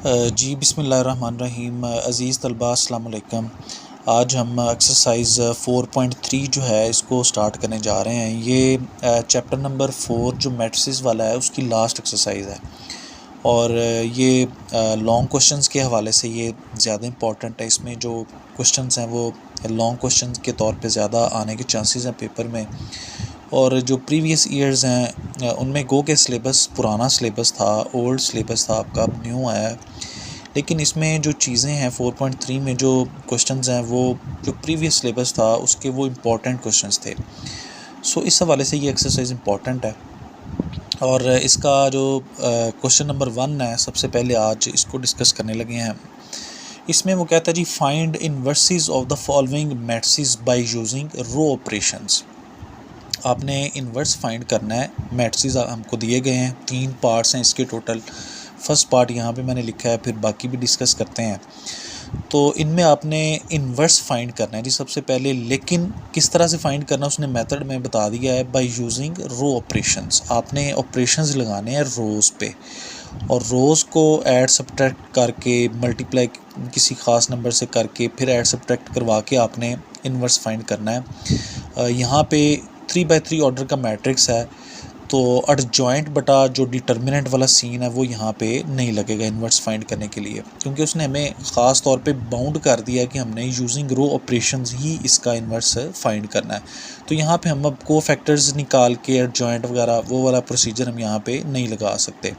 जी बिस्मिल्लाहिर्रहमानिर्रहीम। अज़ीज़ तलबा अस्सलाम वालेकुम। आज हम एक्सरसाइज 4.3 जो है इसको स्टार्ट करने जा रहे हैं। ये चैप्टर नंबर 4 जो मैट्रिसेस वाला है उसकी लास्ट एक्सरसाइज है और ये लॉन्ग क्वेश्चंस के हवाले से ये ज़्यादा इंपॉर्टेंट है। इसमें जो क्वेश्चंस हैं वो लॉन्ग क्वेश्चंस के तौर पे ज़्यादा आने के चांसेस हैं पेपर में। और जो प्रीवियस ईयर्स हैं उनमें गो के सिलेबस पुराना सिलेबस था, ओल्ड सिलेबस था आपका, अब न्यू आया है। लेकिन इसमें जो चीज़ें हैं 4.3 में जो क्वेश्चंस हैं वो जो प्रीवियस सिलेबस था उसके वो इम्पॉर्टेंट क्वेश्चंस थे। सो इस हवाले से ये एक्सरसाइज इम्पॉर्टेंट है। और इसका जो क्वेश्चन नंबर 1 है, सबसे पहले आज इसको डिस्कस करने लगे हैं। इसमें वो कहता है जी, find inverses of the following matrices by using row operations. आपने इन्वर्स फाइंड करना है। मैट्रिसेस हमको दिए गए हैं, 3 पार्ट्स हैं इसके टोटल। फर्स्ट पार्ट यहाँ पे मैंने लिखा है, फिर बाकी भी डिस्कस करते हैं। तो इनमें आपने इन्वर्स फाइंड करना है जी सबसे पहले। लेकिन किस तरह से फाइंड करना उसने मेथड में बता दिया है, बाय यूजिंग रो ऑपरेशंस। आपने ऑपरेशंस लगाने हैं रोज़ पे और रोज़ को ऐड सब्ट्रैक्ट करके मल्टीप्लाई किसी ख़ास नंबर से करके फिर ऐड सब्ट्रैक्ट करवा के आपने इन्वर्स फाइंड करना है। यहाँ पे 3x3 ऑर्डर का मैट्रिक्स है तो एडजॉइंट बटा जो डिटर्मिनेंट वाला सीन है वो यहाँ पे नहीं लगेगा इन्वर्स फाइंड करने के लिए, क्योंकि उसने हमें ख़ास तौर पे बाउंड कर दिया है कि हमने यूजिंग रो ऑपरेशंस ही इसका इन्वर्स फाइंड करना है। तो यहाँ पे हम अब को फैक्टर्स निकाल के एडजॉइंट वगैरह वो वाला प्रोसीजर हम यहाँ पे नहीं लगा सकते।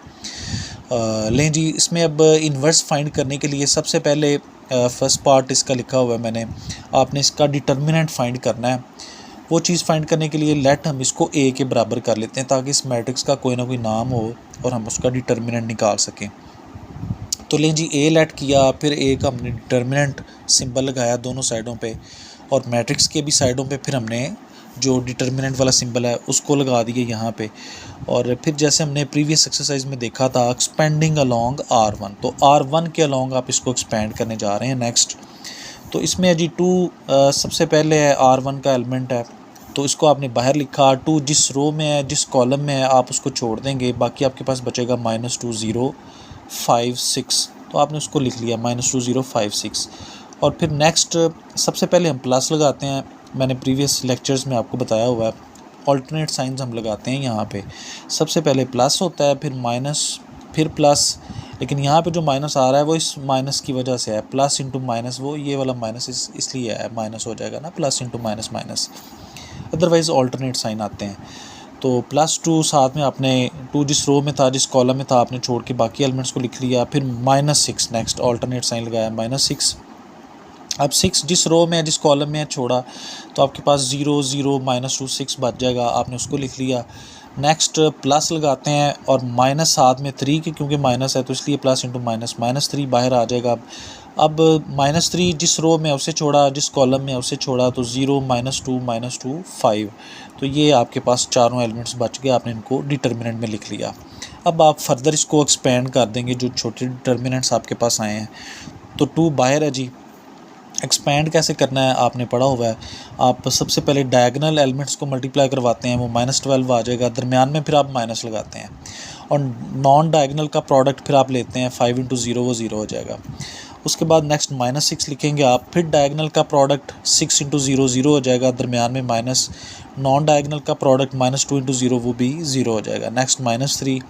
लें जी, इसमें अब इन्वर्स फाइंड करने के लिए सबसे पहले फर्स्ट पार्ट इसका लिखा हुआ है मैंने, आपने इसका डिटर्मिनेंट फाइंड करना है। वो चीज़ फाइंड करने के लिए लेट हम इसको ए के बराबर कर लेते हैं ताकि इस मैट्रिक्स का कोई ना कोई नाम हो और हम उसका डिटर्मिनेंट निकाल सकें। तो लें जी, ए लेट किया, फिर ए का हमने डिटर्मिनेंट सिंबल लगाया दोनों साइडों पे और मैट्रिक्स के भी साइडों पे फिर हमने जो डिटर्मिनेंट वाला सिंबल है उसको लगा दिए यहाँ पे। और फिर जैसे हमने प्रीवियस एक्सरसाइज में देखा था, एक्सपेंडिंग अलोंग R1, तो R1 के अलोंग आप इसको एक्सपेंड करने जा रहे हैं। नेक्स्ट तो इसमें जी 2 सबसे पहले है, R1 का एलिमेंट है तो इसको आपने बाहर लिखा। 2 जिस रो में है, जिस कॉलम में है, आप उसको छोड़ देंगे, बाकी आपके पास बचेगा -2 0 5 6, तो आपने उसको लिख लिया -2 0 5 6। और फिर नेक्स्ट सबसे पहले हम प्लस लगाते हैं। मैंने प्रीवियस लेक्चर्स में आपको बताया हुआ है, ऑल्टरनेट साइंस हम लगाते हैं यहाँ पे। सबसे पहले प्लस होता है, फिर माइनस, फिर प्लस। लेकिन यहाँ पे जो माइनस आ रहा है वो इस माइनस की वजह से है, प्लस इंटू माइनस, वो ये वाला माइनस इसलिए है, माइनस हो जाएगा ना, plus into minus minus. Otherwise alternate sign आते हैं। तो +2 साथ में आपने 2 जिस रो में था, जिस कॉलम में था, आपने छोड़ के बाकी एलिमेंट्स को लिख लिया। फिर -6 नेक्स्ट ऑल्टरनेट साइन लगाया, -6। अब 6 जिस रो में है, जिस कॉलम में है, छोड़ा तो आपके पास 0 0 -2 6 बच जाएगा, आपने उसको लिख लिया। नेक्स्ट प्लस लगाते हैं और माइनस साथ में 3 की, क्योंकि माइनस है तो इसलिए प्लस इंटू माइनस, -3 बाहर आ जाएगा। अब -3 जिस रो में है उसे छोड़ा, जिस कॉलम में है उसे छोड़ा, तो 0 -2 -2 5। तो ये आपके पास चारों एलिमेंट्स बच गए, आपने इनको डिटर्मिनेंट में लिख लिया। अब आप फर्दर इसको एक्सपेंड कर देंगे, जो छोटे डिटर्मिनेंट्स आपके पास आए हैं। तो 2 बाहर है जी, एक्सपेंड कैसे करना है आपने पढ़ा हुआ है। आप सबसे पहले डायगोनल एलिमेंट्स को मल्टीप्लाई करवाते हैं, वो -12 आ जाएगा, दरमियान में फिर आप माइनस लगाते हैं। और नॉन डायगोनल का प्रोडक्ट फिर आप लेते हैं, 5 × 0 वो 0 हो जाएगा। उसके बाद नेक्स्ट -6 लिखेंगे आप, फिर डायगोनल का प्रोडक्ट 6 × 0 0 हो जाएगा, दरमियान में माइनस। नॉन डायगोनल का प्रोडक्ट -2 × 0 वो भी 0 हो जाएगा। नेक्स्ट -3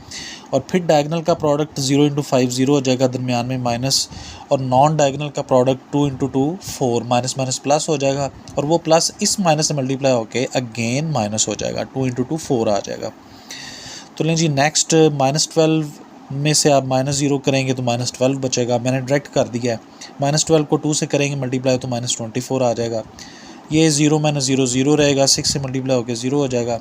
और फिर डायगोनल का प्रोडक्ट 0 × 5 0 हो जाएगा, दरमियान में माइनस। और नॉन डायगोनल का प्रोडक्ट 2 × 2 4, माइनस माइनस प्लस हो जाएगा, और वो प्लस इस माइनस से मल्टीप्लाई होके अगेन माइनस हो जाएगा, 2 × 2 4 आ जाएगा। तो लें जी, नेक्स्ट -12 में से आप -0 करेंगे तो -12 बचेगा, मैंने डायरेक्ट कर दिया है। -12 को 2 से करेंगे मल्टीप्लाई तो -24 आ जाएगा। ये 0 -0 0 रहेगा, 6 से मल्टीप्लाई होकर 0 हो जाएगा।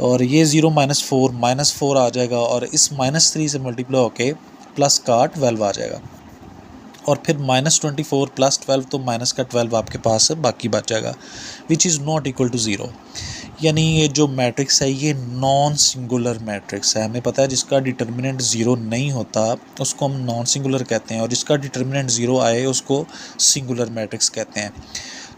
और ये 0 -4 आ जाएगा, और इस -3 से मल्टीप्लाई होके प्लस का 12 आ जाएगा। और फिर -24 + 12, तो माइनस का 12 आपके पास बाकी बच जाएगा, which is not equal to 0। यानी ये जो मैट्रिक्स है ये नॉन सिंगुलर मैट्रिक्स है। हमें पता है जिसका डिटर्मिनेंट 0 नहीं होता उसको हम नॉन सिंगुलर कहते हैं, और जिसका डिटर्मिनेंट 0 आए उसको सिंगुलर मैट्रिक्स कहते हैं।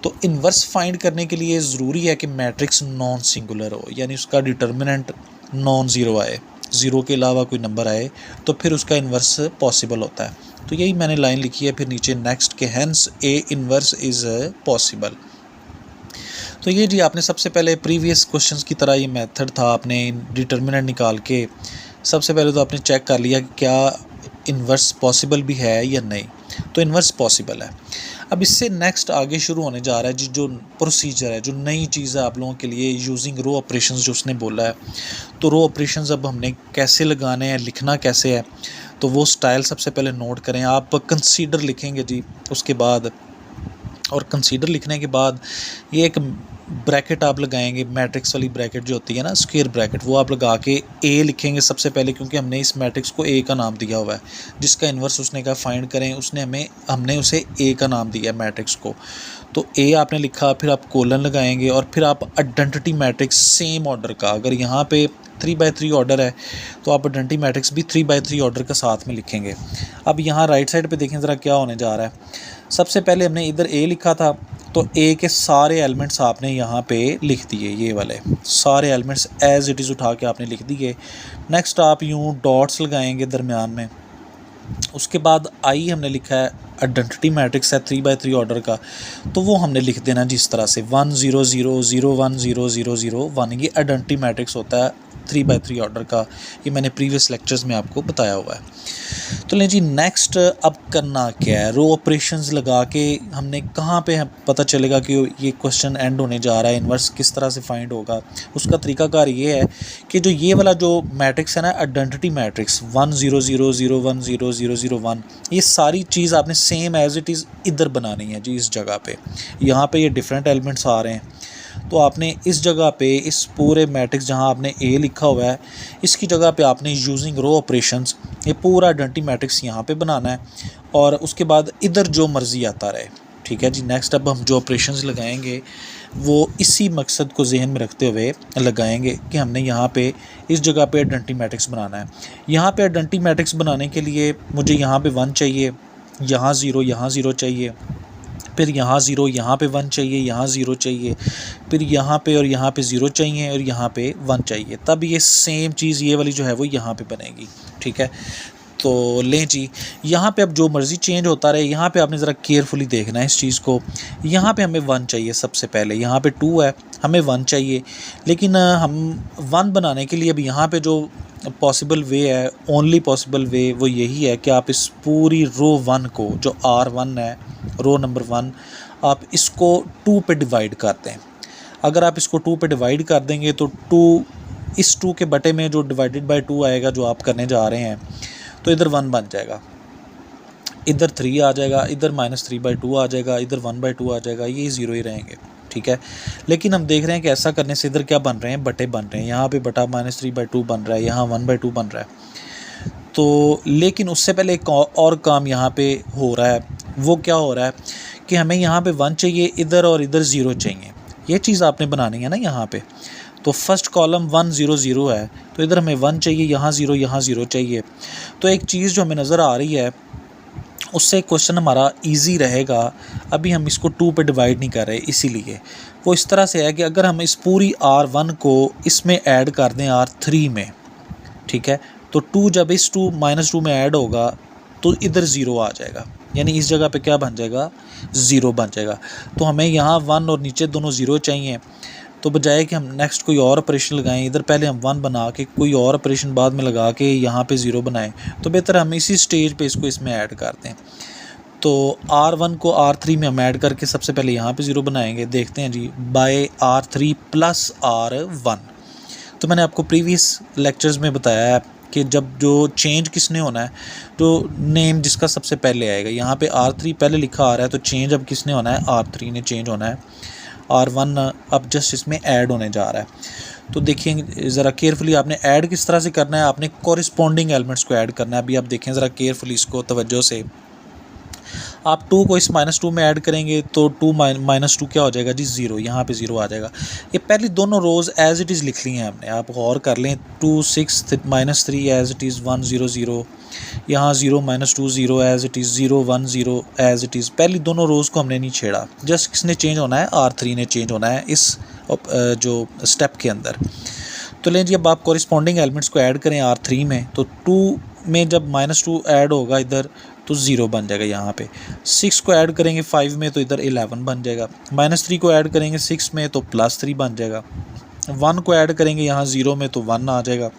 तो इन्वर्स फाइंड करने के लिए ज़रूरी है कि मैट्रिक्स नॉन सिंगुलर हो, यानी उसका डिटर्मिनेंट नॉन ज़ीरो आए, ज़ीरो के अलावा कोई नंबर आए तो फिर उसका इन्वर्स पॉसिबल होता है। तो यही मैंने लाइन लिखी है फिर नीचे नेक्स्ट के hence A inverse is possible. तो ये जी आपने सबसे पहले प्रीवियस क्वेश्चंस की तरह ये मेथड था, आपने डिटर्मिनेंट निकाल के सबसे पहले तो आपने चेक कर लिया कि क्या इन्वर्स पॉसिबल भी है या नहीं, तो इन्वर्स पॉसिबल है। अब इससे नेक्स्ट आगे शुरू होने जा रहा है जी जो प्रोसीजर है, जो नई चीज़ है आप लोगों के लिए, यूजिंग रो ऑपरेशंस जो उसने बोला है। तो रो ऑपरेशंस अब हमने कैसे लगाने हैं, लिखना कैसे है, तो वो स्टाइल सबसे पहले नोट करें। आप कंसीडर लिखेंगे जी उसके बाद, और कंसीडर लिखने के बाद ये एक ब्रैकेट आप लगाएंगे, मैट्रिक्स वाली ब्रैकेट जो होती है ना, स्क्वायर ब्रैकेट, वो आप लगा के ए लिखेंगे सबसे पहले, क्योंकि हमने इस मैट्रिक्स को ए का नाम दिया हुआ है। जिसका इन्वर्स उसने कहा फाइंड करें, उसने हमने उसे ए का नाम दिया मैट्रिक्स को। तो ए आपने लिखा, फिर आप कोलन लगाएंगे और फिर आप आइडेंटिटी मैट्रिक्स सेम ऑर्डर का, अगर यहाँ पे 3x3 ऑर्डर है तो आप आइडेंटिटी मैट्रिक्स भी 3x3 ऑर्डर का साथ में लिखेंगे। अब यहाँ राइट साइड पे देखें ज़रा क्या होने जा रहा है। सबसे पहले हमने इधर ए लिखा था, तो ए के सारे एलिमेंट्स आपने यहाँ पे लिख दिए, ये वाले सारे एलिमेंट्स एज इट इज़ उठा के आपने लिख दिए। नेक्स्ट आप यूँ डॉट्स लगाएंगे दरमियान में। उसके बाद आई हमने लिखा है, आइडेंटिटी मैट्रिक्स है 3x3 ऑर्डर का, तो वो हमने लिख देना जिस तरह से 1 0 0 0 1 0 0 0 1, ये आइडेंटिटी मैट्रिक्स होता है 3x3 ऑर्डर का। ये मैंने प्रीवियस लेक्चर्स में आपको बताया हुआ है। तो लें जी नेक्स्ट अब करना क्या है, रो ऑपरेशंस लगा के हमने कहाँ पे पता चलेगा कि ये क्वेश्चन एंड होने जा रहा है, इन्वर्स किस तरह से फाइंड होगा। उसका तरीकाकार ये है कि जो ये वाला जो मैट्रिक्स है ना, आइडेंटिटी मैट्रिक्स 1 0 0 0 1 0 0 0 1, ये सारी चीज़ आपने सेम एज इट इज़ इधर बनानी है जी। इस जगह पे यहाँ पे ये डिफरेंट एलिमेंट्स आ रहे हैं, तो आपने इस जगह पे इस पूरे मैट्रिक्स जहाँ आपने ए लिखा हुआ है, इसकी जगह पे आपने यूजिंग रो ऑपरेशंस ये पूरा आइडेंटिटी मैट्रिक्स यहाँ पे बनाना है, और उसके बाद इधर जो मर्ज़ी आता रहे। ठीक है जी। नेक्स्ट अब हम जो ऑपरेशंस लगाएंगे वो इसी मकसद को जहन में रखते हुए लगाएंगे कि हमने यहाँ पे इस जगह पे आइडेंटिटी मैट्रिक्स बनाना है। यहाँ पे आइडेंटिटी मैट्रिक्स बनाने के लिए मुझे यहाँ पे 1 चाहिए, यहाँ 0 चाहिए, फिर यहाँ 0, यहाँ पे 1 चाहिए, यहाँ 0 चाहिए, फिर यहाँ पे और यहाँ पे 0 चाहिए और यहाँ पे 1 चाहिए। तब ये सेम चीज़ ये वाली जो है वो यहाँ पे बनेगी। ठीक है। तो लें जी, यहाँ पे अब जो मर्ज़ी चेंज होता रहे, यहाँ पे आपने ज़रा केयरफुली देखना है इस चीज़ को। यहाँ पे हमें 1 चाहिए सबसे पहले, यहाँ पे 2 है, हमें 1 चाहिए, लेकिन हम 1 बनाने के लिए अब यहाँ पे जो पॉसिबल वे है, ओनली पॉसिबल वे वो यही है कि आप इस पूरी रो 1 को, जो R1 है, रो नंबर 1, आप इसको 2 पे डिवाइड कर दें। अगर आप इसको 2 पे डिवाइड कर देंगे तो 2, इस 2 के बटे में जो डिवाइडेड बाय 2 आएगा जो आप करने जा रहे हैं, तो इधर 1 बन जाएगा, इधर 3 आ जाएगा, इधर -3/2 आ जाएगा, इधर 1/2 आ जाएगा, ये 0 ही रहेंगे। ठीक है। लेकिन हम देख रहे हैं कि ऐसा करने से इधर क्या बन रहे हैं, बटे बन रहे हैं। यहाँ पे बटा -3/2 बन रहा है, यहाँ 1/2 बन रहा है। तो लेकिन उससे पहले एक और काम यहाँ पे हो रहा है। वो क्या हो रहा है कि हमें यहाँ पे 1 चाहिए इधर, और इधर 0 चाहिए। ये चीज़ आपने बनानी है ना यहाँ पे। तो फर्स्ट कॉलम 1 0 0 है, तो इधर हमें 1 चाहिए, यहाँ 0 चाहिए। तो एक चीज़ जो हमें नज़र आ रही है, उससे क्वेश्चन हमारा इजी रहेगा। अभी हम इसको 2 पे डिवाइड नहीं कर रहे, इसीलिए वो इस तरह से है कि अगर हम इस पूरी R1 को इसमें ऐड कर दें R3 में, ठीक है, तो 2 जब इस -2 में ऐड होगा तो इधर 0 आ जाएगा, यानी इस जगह पे क्या बन जाएगा, 0 बन जाएगा। तो हमें यहाँ 1 और नीचे दोनों 0 चाहिए। तो बजाय कि हम नेक्स्ट कोई और ऑपरेशन लगाएं, इधर पहले हम 1 बना के कोई और ऑपरेशन बाद में लगा के यहाँ पे 0 बनाएं, तो बेहतर हम इसी स्टेज पे इसको इसमें ऐड कर दें। तो R1 को R3 में हम ऐड करके सबसे पहले यहाँ पे 0 बनाएंगे। देखते हैं जी, बाय R3 + R1। तो मैंने आपको प्रीवियस लेक्चर्स में बताया है कि जब जो चेंज किसने होना है, जो नेम जिसका सबसे पहले आएगा, यहाँ पे R3 पहले लिखा आ रहा है, तो चेंज अब किसने होना है, R3 ने चेंज होना है। R1 अब जस्ट इसमें ऐड होने जा रहा है। तो देखिए ज़रा केयरफुली आपने ऐड किस तरह से करना है, आपने कॉरिस्पॉन्डिंग एलिमेंट्स को ऐड करना है। अभी आप देखें ज़रा केयरफुली इसको तवज्जो से। आप 2 को इस -2 में ऐड करेंगे तो 2 -2 क्या हो जाएगा जी, 0, यहाँ पे 0 आ जाएगा। ये पहली दोनों रोज़ एज इट इज़ लिख ली हैं हमने, आप गौर कर लें। 2 6 -3 एज इट इज़ 1 0 0, यहाँ 0 -2 0 as it is 0 1 0 as it is. पहली दोनों रोज़ को हमने नहीं छेड़ा, जस्ट किसने चेंज होना है, R3 ने चेंज होना है इस जो स्टेप के अंदर। तो लें जी, अब आप कॉरिस्पॉन्डिंग एलिमेंट्स को ऐड करें R3 में, तो 2 में जब -2 ऐड होगा इधर, तो 0 बन जाएगा यहाँ पे। 6 को ऐड करेंगे 5 में तो इधर 11 बन जाएगा। -3 को ऐड करेंगे 6 में तो +3 बन जाएगा। 1 को ऐड करेंगे यहाँ 0 में तो 1 आ जाएगा।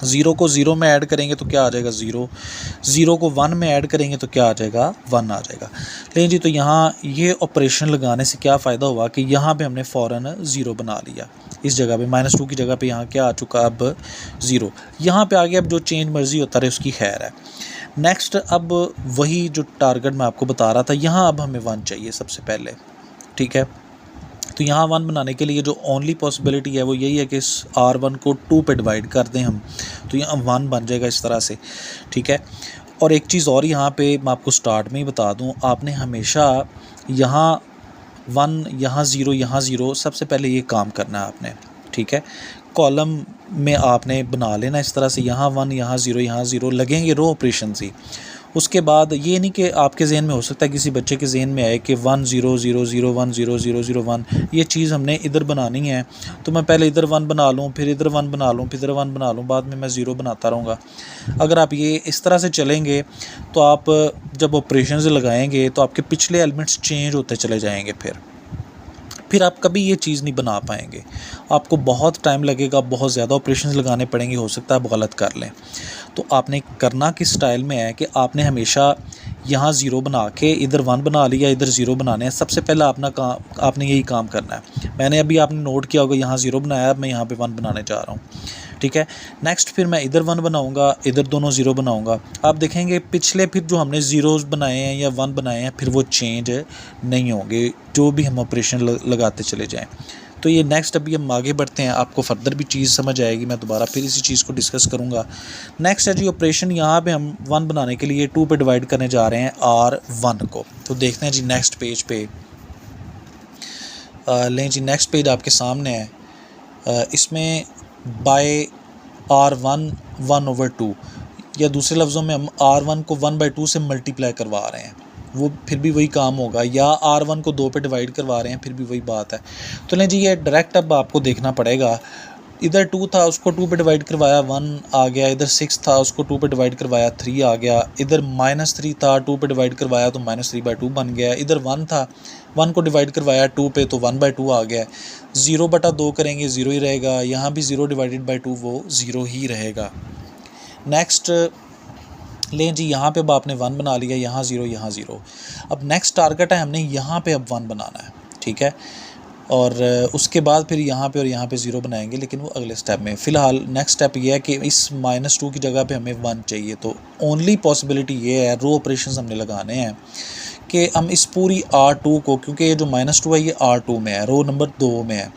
0 को 0 में ऐड करेंगे तो क्या आ जाएगा 0। 0 को 1 में ऐड करेंगे तो क्या आ जाएगा 1 आ जाएगा। लेकिन जी तो यहाँ ये ऑपरेशन लगाने से क्या फ़ायदा हुआ कि यहाँ पे हमने फ़ौरन 0 बना लिया। इस जगह पे -2 की जगह पे यहाँ क्या आ चुका अब 0। यहाँ पे आगे अब जो चेंज मर्ज़ी होता रहे उसकी खैर है। नेक्स्ट अब वही जो टारगेट मैं आपको बता रहा था, यहाँ अब हमें 1 चाहिए सबसे पहले, ठीक है। तो यहाँ 1 बनाने के लिए जो ओनली पॉसिबिलिटी है वो यही है कि इस R1 को 2 पे डिवाइड कर दें हम, तो यहाँ 1 बन जाएगा इस तरह से, ठीक है। और एक चीज़ और यहाँ पे मैं आपको स्टार्ट में ही बता दूँ, आपने हमेशा यहाँ 1 यहाँ 0 यहाँ 0 सबसे पहले ये काम करना है आपने, ठीक है। कॉलम में आपने बना लेना इस तरह से, यहाँ 1 यहाँ 0 यहाँ 0 लगेंगे रो ऑपरेशन ही। उसके बाद ये नहीं कि आपके जहन में हो सकता है किसी बच्चे के जहन में आए कि 1 0 0 0 1 0 0 0 1 ये चीज़ हमने इधर बनानी है, तो मैं पहले इधर 1 बना लूँ, फिर इधर 1 बना लूँ, फिर इधर 1 बना लूँ, बाद में मैं 0 बनाता रहूँगा। अगर आप ये इस तरह से चलेंगे तो आप जब ऑपरेशन लगाएंगे तो आपके पिछले एलिमेंट्स चेंज होते चले जाएंगे, फिर आप कभी ये चीज़ नहीं बना पाएंगे। आपको बहुत टाइम लगेगा, बहुत ज़्यादा ऑपरेशंस लगाने पड़ेंगे, हो सकता है आप गलत कर लें। तो आपने करना किस स्टाइल में है कि आपने हमेशा यहाँ 0 बना के इधर 1 बना लिया, इधर 0 बनाने हैं। सबसे पहला आपने यही काम करना है। मैंने अभी आपने नोट किया होगा यहाँ 0 बनाया, अब मैं यहाँ पे 1 बनाने जा रहा हूँ, ठीक है। नेक्स्ट फिर मैं इधर 1 बनाऊँगा, इधर दोनों 0 बनाऊँगा। आप देखेंगे पिछले फिर जो हमने 0 बनाए हैं या 1 बनाए हैं फिर वो चेंज नहीं होंगे, जो भी हम ऑपरेशन लगाते चले जाएँ। तो ये नेक्स्ट अभी हम आगे बढ़ते हैं, आपको फर्दर भी चीज़ समझ आएगी, मैं दोबारा फिर इसी चीज़ को डिस्कस करूँगा। नेक्स्ट है जी ऑपरेशन, यहाँ पे हम 1 बनाने के लिए 2 पे डिवाइड करने जा रहे हैं R1 को। तो देखते हैं जी नेक्स्ट पेज पे, लें जी नेक्स्ट पेज आपके सामने है। इसमें बाय R1 1/2 या दूसरे लफ्ज़ों में हम R1 को 1/2 से मल्टीप्लाई करवा रहे हैं, वो फिर भी वही काम होगा, या R1 को 2 पे डिवाइड करवा रहे हैं फिर भी वही बात है। तो नहीं जी ये डायरेक्ट अब आपको देखना पड़ेगा, इधर 2 था उसको 2 पे डिवाइड करवाया 1 आ गया, इधर 6 था उसको 2 पे डिवाइड करवाया 3 आ गया, इधर -3 था 2 पे डिवाइड करवाया तो -3/2 बन गया, इधर 1 था 1 को डिवाइड करवाया 2 पे तो 1/2 आ गया। 0/2 करेंगे 0 ही रहेगा, यहाँ भी 0 डिवाइडेड बाई 2 वो 0 ही रहेगा। नेक्स्ट लें जी यहाँ पे अब आपने 1 बना लिया, यहाँ 0 यहाँ 0। अब नेक्स्ट टारगेट है हमने यहाँ पे अब 1 बनाना है, ठीक है। और उसके बाद फिर यहाँ पे और यहाँ पे 0 बनाएंगे, लेकिन वो अगले स्टेप में। फ़िलहाल नेक्स्ट स्टेप ये है कि इस -2 की जगह पे हमें 1 चाहिए। तो ओनली पॉसिबिलिटी ये है, रो ऑपरेशंस हमने लगाने हैं कि हम इस पूरी R2 को, क्योंकि ये जो -2 है ये R2 में है, रो नंबर 2 में है,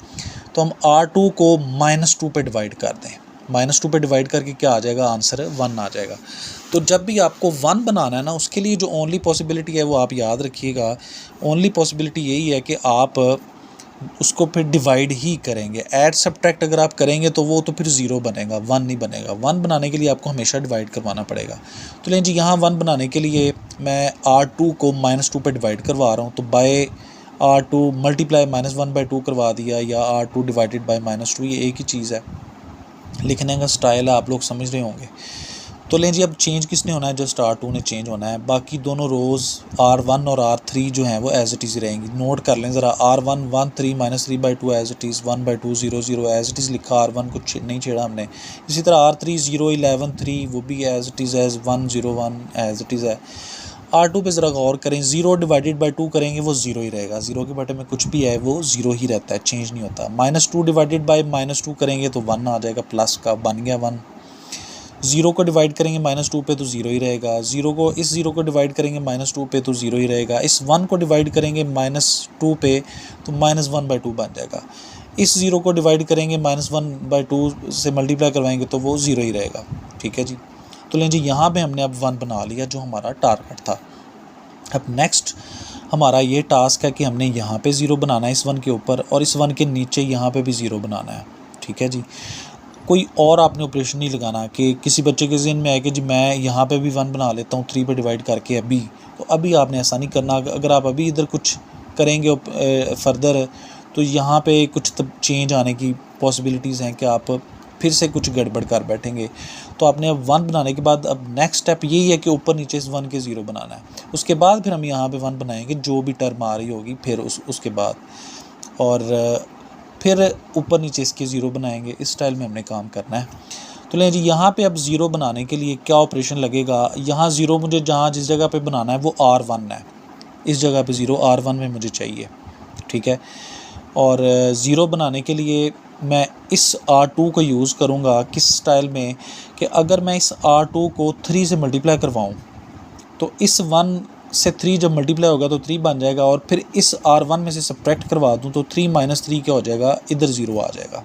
तो हम R2 को -2 पे डिवाइड कर दें। -2 पे डिवाइड करके क्या आ जाएगा, आंसर 1 आ जाएगा। तो जब भी आपको 1 बनाना है ना, उसके लिए जो ओनली पॉसिबिलिटी है वो आप याद रखिएगा, ओनली पॉसिबिलिटी यही है कि आप उसको फिर डिवाइड ही करेंगे। ऐड सब्ट्रैक्ट अगर आप करेंगे तो वो तो फिर 0 बनेगा, 1 नहीं बनेगा। 1 बनाने के लिए आपको हमेशा डिवाइड करवाना पड़ेगा। तो लें जी यहाँ 1 बनाने के लिए मैं R2 को -2 पे डिवाइड करवा रहा हूँ, तो बाय R2 मल्टीप्लाई -1/2 करवा दिया, या R2 डिवाइडेड बाय -2, ये एक ही चीज़ है। लिखने का स्टाइल है, आप लोग समझ रहे होंगे। तो लें जी अब चेंज किसने होना है, जस्ट R2 ने चेंज होना है। बाकी दोनों रोज़ R1 और R3 जो हैं वो एज इट इज़ रहेंगी। नोट कर लें ज़रा, R1 1 3 -3/2 as it is, 1/2 0 0 as it is लिखा, R1 को नहीं छेड़ा हमने। इसी तरह R3 0 11 3 वो भी as it is as 1 0 1 as it is है। R2 पे ज़रा गौर करें, 0 डिवाइडेड बाई 2 करेंगे वो 0 ही रहेगा, 0 के बटे में कुछ भी है वो 0 ही रहता है, चेंज नहीं होता। -2 डिवाइडेड बाई -2 करेंगे तो 1 आ जाएगा, प्लस का बन गया 1। 0 को डिवाइड करेंगे -2 पे तो 0 ही रहेगा, 0 को इस 0 को डिवाइड करेंगे -2 पे तो 0 ही रहेगा, इस 1 को डिवाइड करेंगे -2 पे तो -1/2 बन जाएगा, इस 0 को डिवाइड करेंगे -1/2 से मल्टीप्लाई करवाएंगे तो वो 0 ही रहेगा, ठीक है जी। तो लें जी यहाँ पे हमने अब 1 बना लिया जो हमारा टारगेट था। अब नेक्स्ट हमारा ये टास्क है कि हमने यहाँ पे 0 बनाना है इस 1 के ऊपर, और इस 1 के नीचे यहाँ पे भी 0 बनाना है, ठीक है जी। कोई और आपने ऑपरेशन नहीं लगाना कि किसी बच्चे के ज़हन में आए कि जी मैं यहाँ पे भी 1 बना लेता हूँ 3 पे डिवाइड करके अभी, तो अभी आपने ऐसा नहीं करना। अगर आप अभी इधर कुछ करेंगे फर्दर तो यहाँ पे कुछ चेंज आने की पॉसिबिलिटीज़ हैं कि आप फिर से कुछ गड़बड़ कर बैठेंगे। तो आपने अब 1 बनाने के बाद अब नेक्स्ट स्टेप यही है कि ऊपर नीचे इस 1 के 0 बनाना है। उसके बाद फिर हम यहाँ पे 1 बनाएंगे जो भी टर्म आ रही होगी, फिर उसके बाद और फिर ऊपर नीचे इसके 0 बनाएंगे। इस स्टाइल में हमने काम करना है। तो लें जी, यहाँ पे अब 0 बनाने के लिए क्या ऑपरेशन लगेगा, यहाँ 0 मुझे जहाँ जिस जगह पे बनाना है वो R1 है, इस जगह पे 0 R1 में मुझे चाहिए, ठीक है। और 0 बनाने के लिए मैं इस R2 को यूज़ करूँगा किस स्टाइल में कि अगर मैं इस R2 को 3 से मल्टीप्लाई करवाऊँ तो इस 1 से 3 जब मल्टीप्लाई होगा तो 3 बन जाएगा, और फिर इस R1 में से सब्ट्रैक्ट करवा दूँ तो 3 - 3 क्या हो जाएगा, इधर 0 आ जाएगा।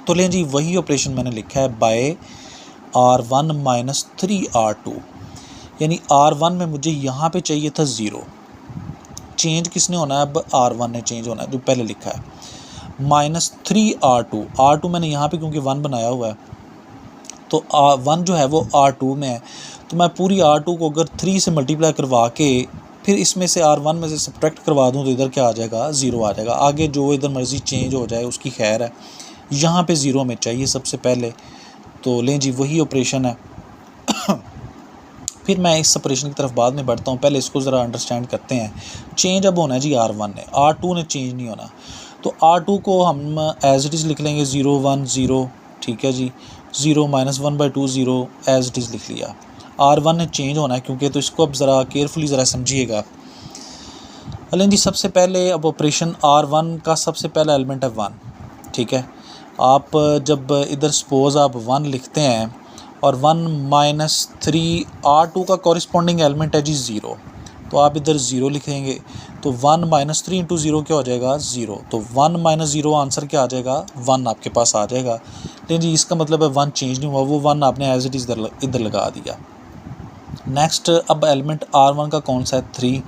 तो लें जी, वही ऑपरेशन मैंने लिखा है बाय R1 - 3 R2, यानी R1 में मुझे यहाँ पे चाहिए था 0, चेंज किसने होना है, अब R1 ने चेंज होना है जो पहले लिखा है, -3 R2, R2 मैंने यहाँ पे क्योंकि 1 बनाया हुआ है तो 1 जो है वो R2 में है, तो मैं पूरी R2 को अगर 3 से मल्टीप्लाई करवा के फिर इसमें से R1 में से सब्ट्रैक्ट करवा दूँ तो इधर क्या आ जाएगा, 0 आ जाएगा। आगे जो इधर मर्ज़ी चेंज हो जाए उसकी खैर है, यहाँ पे 0 में चाहिए सबसे पहले। तो लें जी, वही ऑपरेशन है। फिर मैं इस ऑपरेशन की तरफ बाद में बढ़ता हूँ, पहले इसको ज़रा अंडरस्टैंड करते हैं। चेंज अब होना है जी R1 ने, R2 ने चेंज नहीं होना। तो R2 को हम एज इट इज़ लिख लेंगे 0 1 0, ठीक है जी, 0 - 1/2 0 एज इट इज़ लिख लिया। R1 ने चेंज होना है क्योंकि, तो इसको अब ज़रा केयरफुली ज़रा समझिएगा। अलें जी, सबसे पहले अब ऑपरेशन R1 का सबसे पहला एलिमेंट है 1, ठीक है। आप जब इधर सपोज़ आप 1 लिखते हैं और 1 - 3 R2 का कॉरिस्पॉन्डिंग एलिमेंट है जी 0, तो आप इधर 0 लिखेंगे तो 1 - 3 × 0 क्या हो जाएगा, 0। तो 1 - 0 आंसर क्या आ जाएगा, 1 आपके पास आ जाएगा। लेकिन जी इसका मतलब है 1 चेंज नहीं हुआ, वो 1 आपने एज इट इज़ इधर लगा दिया। नेक्स्ट अब एलिमेंट R1 का कौन सा है, 3,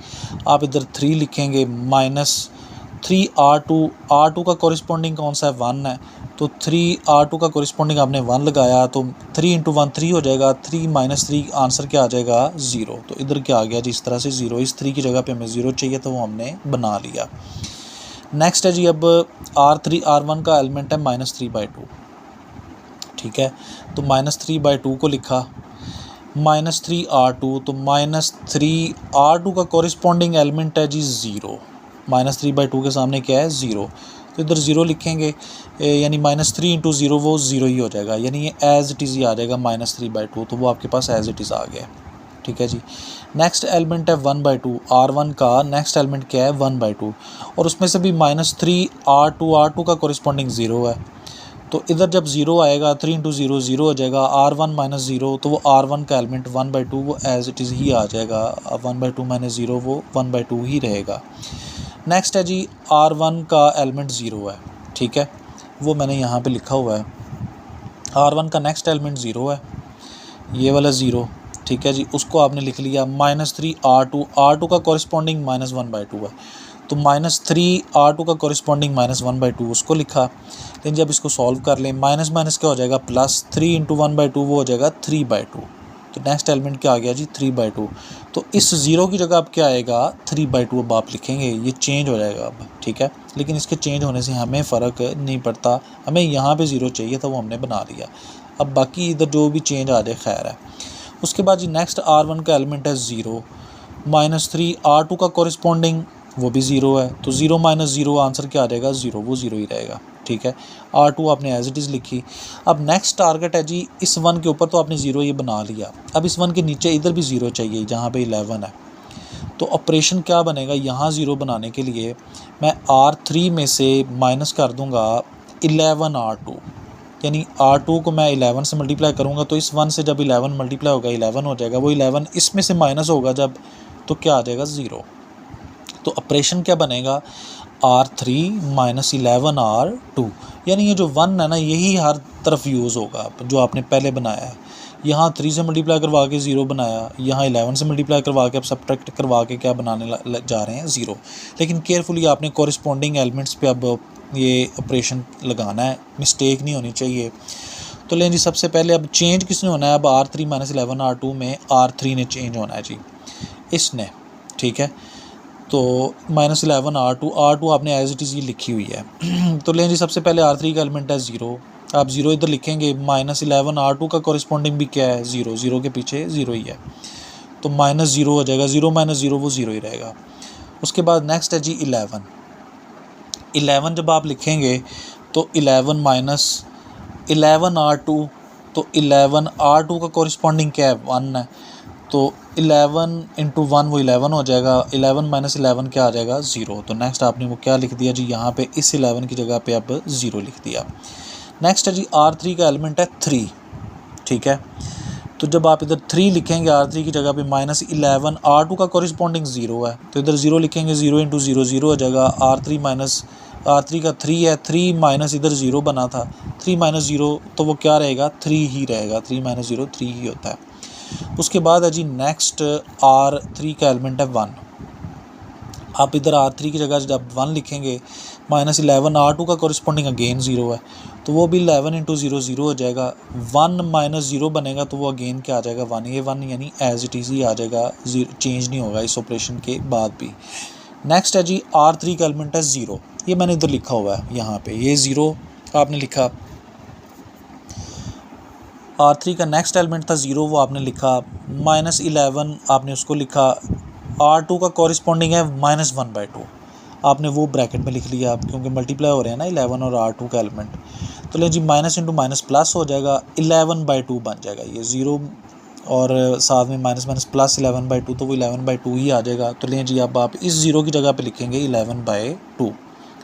आप इधर 3 लिखेंगे -3 R2 का कॉरिस्पॉन्डिंग कौन सा है, 1 है, तो 3 R2 का कॉरिस्पॉन्डिंग आपने 1 लगाया तो 3 × 1 3 हो जाएगा, 3 - 3 आंसर क्या आ जाएगा, 0। तो इधर क्या आ गया जी, इस तरह से 0, इस 3 की जगह पे हमें 0 चाहिए तो वो हमने बना लिया। नेक्स्ट है जी, अब R1 का एलिमेंट है -3/2, ठीक है। तो -3/2 को लिखा, -3 R2, तो -3 R2 का कॉरिस्पॉन्डिंग एलिमेंट है जी 0, -3/2 के सामने क्या है, 0, तो इधर 0 लिखेंगे, यानी -3 × 0 वो 0 ही हो जाएगा, यानी ये एज इट इज़ ही आ जाएगा -3/2, तो वो आपके पास एज इट इज़ आ गया, ठीक है जी। नेक्स्ट एलिमेंट है 1/2, R1 का नेक्स्ट एलिमेंट क्या है, 1/2, और उसमें से भी -3 R2 का कॉरिस्पॉन्डिंग 0 है, तो इधर जब 0 आएगा 3 × 0 0 हो जाएगा, R1 - 0, तो वो R1 का एलिमेंट 1/2 वो एज इट इज़ ही आ जाएगा, 1/2 - 0 वो 1/2 ही रहेगा। नेक्स्ट है जी, R1 का एलिमेंट 0 है, ठीक है, वो मैंने यहाँ पे लिखा हुआ है। R1 का नेक्स्ट एलिमेंट 0 है, ये वाला 0, ठीक है जी, उसको आपने लिख लिया। -3 R2 का कॉरिस्पॉन्डिंग -1/2 है, तो -3 R2 का कॉरिस्पॉन्डिंग -1/2 उसको लिखा। लेकिन जब इसको सॉल्व कर लें, माइनस माइनस क्या हो जाएगा, प्लस, 3 × 1/2 वो हो जाएगा 3/2। तो नेक्स्ट एलिमेंट क्या आ गया जी, 3/2। तो इस 0 की जगह अब क्या आएगा, 3/2 अब आप लिखेंगे, ये चेंज हो जाएगा अब, ठीक है। लेकिन इसके चेंज होने से हमें फ़र्क नहीं पड़ता, हमें यहाँ पे 0 चाहिए था, वो हमने बना लिया। अब बाकी इधर जो भी चेंज आ जाए खैर है। उसके बाद जी नेक्स्ट R1 का एलिमेंट है 0, -3 R2 का कॉरिस्पॉन्डिंग वो भी 0 है, तो 0 - 0 आंसर क्या आ जाएगा, 0, वो 0 ही रहेगा, ठीक है। R2 आपने एज इट इज़ लिखी। अब नेक्स्ट टारगेट है जी, इस 1 के ऊपर तो आपने 0 ये बना लिया, अब इस 1 के नीचे इधर भी 0 चाहिए जहाँ पे 11 है। तो ऑपरेशन क्या बनेगा, यहाँ 0 बनाने के लिए मैं R3 में से माइनस कर दूँगा 11 R2, यानी R2 को मैं 11 से मल्टीप्लाई करूँगा तो इस 1 से जब 11 मल्टीप्लाई होगा 11 हो जाएगा, वो 11 इसमें से माइनस होगा जब, तो क्या आ जाएगा, 0। तो ऑपरेशन क्या बनेगा, R3 - 11 R2, यानी ये जो 1 है ना, यही हर तरफ यूज़ होगा जो आपने पहले बनाया है। यहाँ 3 से मल्टीप्लाई करवा के 0 बनाया, यहाँ 11 से मल्टीप्लाई करवा के अब सब्ट्रैक्ट करवा के क्या बनाने जा रहे हैं, 0। लेकिन केयरफुली आपने कॉरिस्पॉन्डिंग एलिमेंट्स पे अब ये ऑपरेशन लगाना है, मिस्टेक नहीं होनी चाहिए। तो लें जी, सबसे पहले अब चेंज किसने होना है, अब R3 - 11 R2 में R3 ने चेंज होना है जी, इसने, ठीक है। तो -11 R2 आपने एज इट इज़ ये लिखी हुई है। तो लें जी, सबसे पहले R3 का एलिमेंट है 0, आप ज़ीरो इधर लिखेंगे, -11 R2 का कॉरिस्पॉन्डिंग भी क्या है, ज़ीरो, ज़ीरो के पीछे ज़ीरो ही है, तो -0 हो जाएगा, 0 - 0 वो ज़ीरो ही रहेगा। उसके बाद नेक्स्ट है जी 11 जब आप लिखेंगे तो 11 R2, तो 11 R2 का कॉरिस्पॉन्डिंग क्या है, 1 है, तो 11 × 1 वो 11 हो जाएगा, 11 - 11 क्या आ जाएगा, 0। तो नेक्स्ट आपने वो क्या लिख दिया जी, यहाँ पे इस 11 की जगह पे अब 0 लिख दिया। नेक्स्ट है जी R3 का एलिमेंट है 3, ठीक है। तो जब आप इधर 3 लिखेंगे R3 की जगह पे, -11 R2 का कॉरिस्पॉन्डिंग 0 है, तो इधर 0 लिखेंगे, 0 × 0 0 हो जाएगा। R3 का 3 है, 3 माइनस इधर 0 बना था, 3 - 0 तो वो क्या रहेगा, 3 ही रहेगा, 3 - 0 3 ही होता है। उसके बाद है जी नेक्स्ट R3 का एलिमेंट है 1। आप इधर R3 की जगह जब 1 लिखेंगे, -11 R2 का कॉरिस्पॉन्डिंग अगेन 0 है, तो वो भी 11 × 0 0 हो जाएगा। 1 - 0 बनेगा तो वो अगेन क्या आ जाएगा, 1। ये 1 यानी एज इट इज़ ही आ जाएगा, चेंज नहीं होगा इस ऑपरेशन के बाद भी। नेक्स्ट है जी R3 का एलिमेंट है 0, ये मैंने इधर लिखा हुआ है, यहाँ पे ये 0 आपने लिखा। R3 का नेक्स्ट एलिमेंट था 0, वो आपने लिखा, -11 आपने उसको लिखा। R2 का कॉरिस्पॉन्डिंग है -1/2, आपने वो ब्रैकेट में लिख लिया क्योंकि मल्टीप्लाई हो रहे हैं ना 11 और R2 का एलिमेंट। तो ले जी माइनस इंटू माइनस प्लस हो जाएगा, 11/2 बन जाएगा ये 0, और साथ में माइनस माइनस प्लस 11/2, तो वो 11/2 ही आ जाएगा। तो लें जी अब आप इस 0 की जगह पे लिखेंगे 11/2,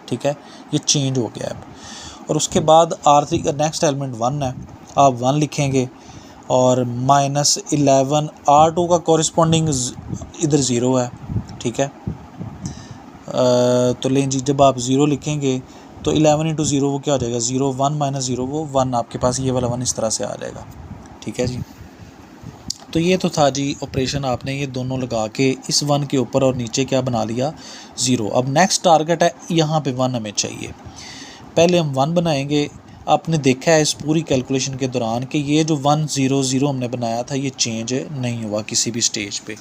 ठीक है, ये चेंज हो गया अब। और उसके बाद R3 का नेक्स्ट एलिमेंट 1 है, आप 1 लिखेंगे, और -11 R2 का कॉरिस्पॉन्डिंग इधर 0 है, ठीक है। तो लें जी जब आप 0 लिखेंगे तो 11 × 0 वो क्या हो जाएगा, 0, 1 - 0 वो 1, आपके पास ये वाला 1 इस तरह से आ जाएगा, ठीक है जी। तो ये तो था जी ऑपरेशन, आपने ये दोनों लगा के इस 1 के ऊपर और नीचे क्या बना लिया, 0। अब नेक्स्ट टारगेट है यहाँ पे 1 हमें चाहिए। पहले हम 1 बनाएंगे। आपने देखा है इस पूरी कैलकुलेशन के दौरान कि ये जो 1 0 0 हमने बनाया था ये चेंज नहीं हुआ किसी भी स्टेज पे,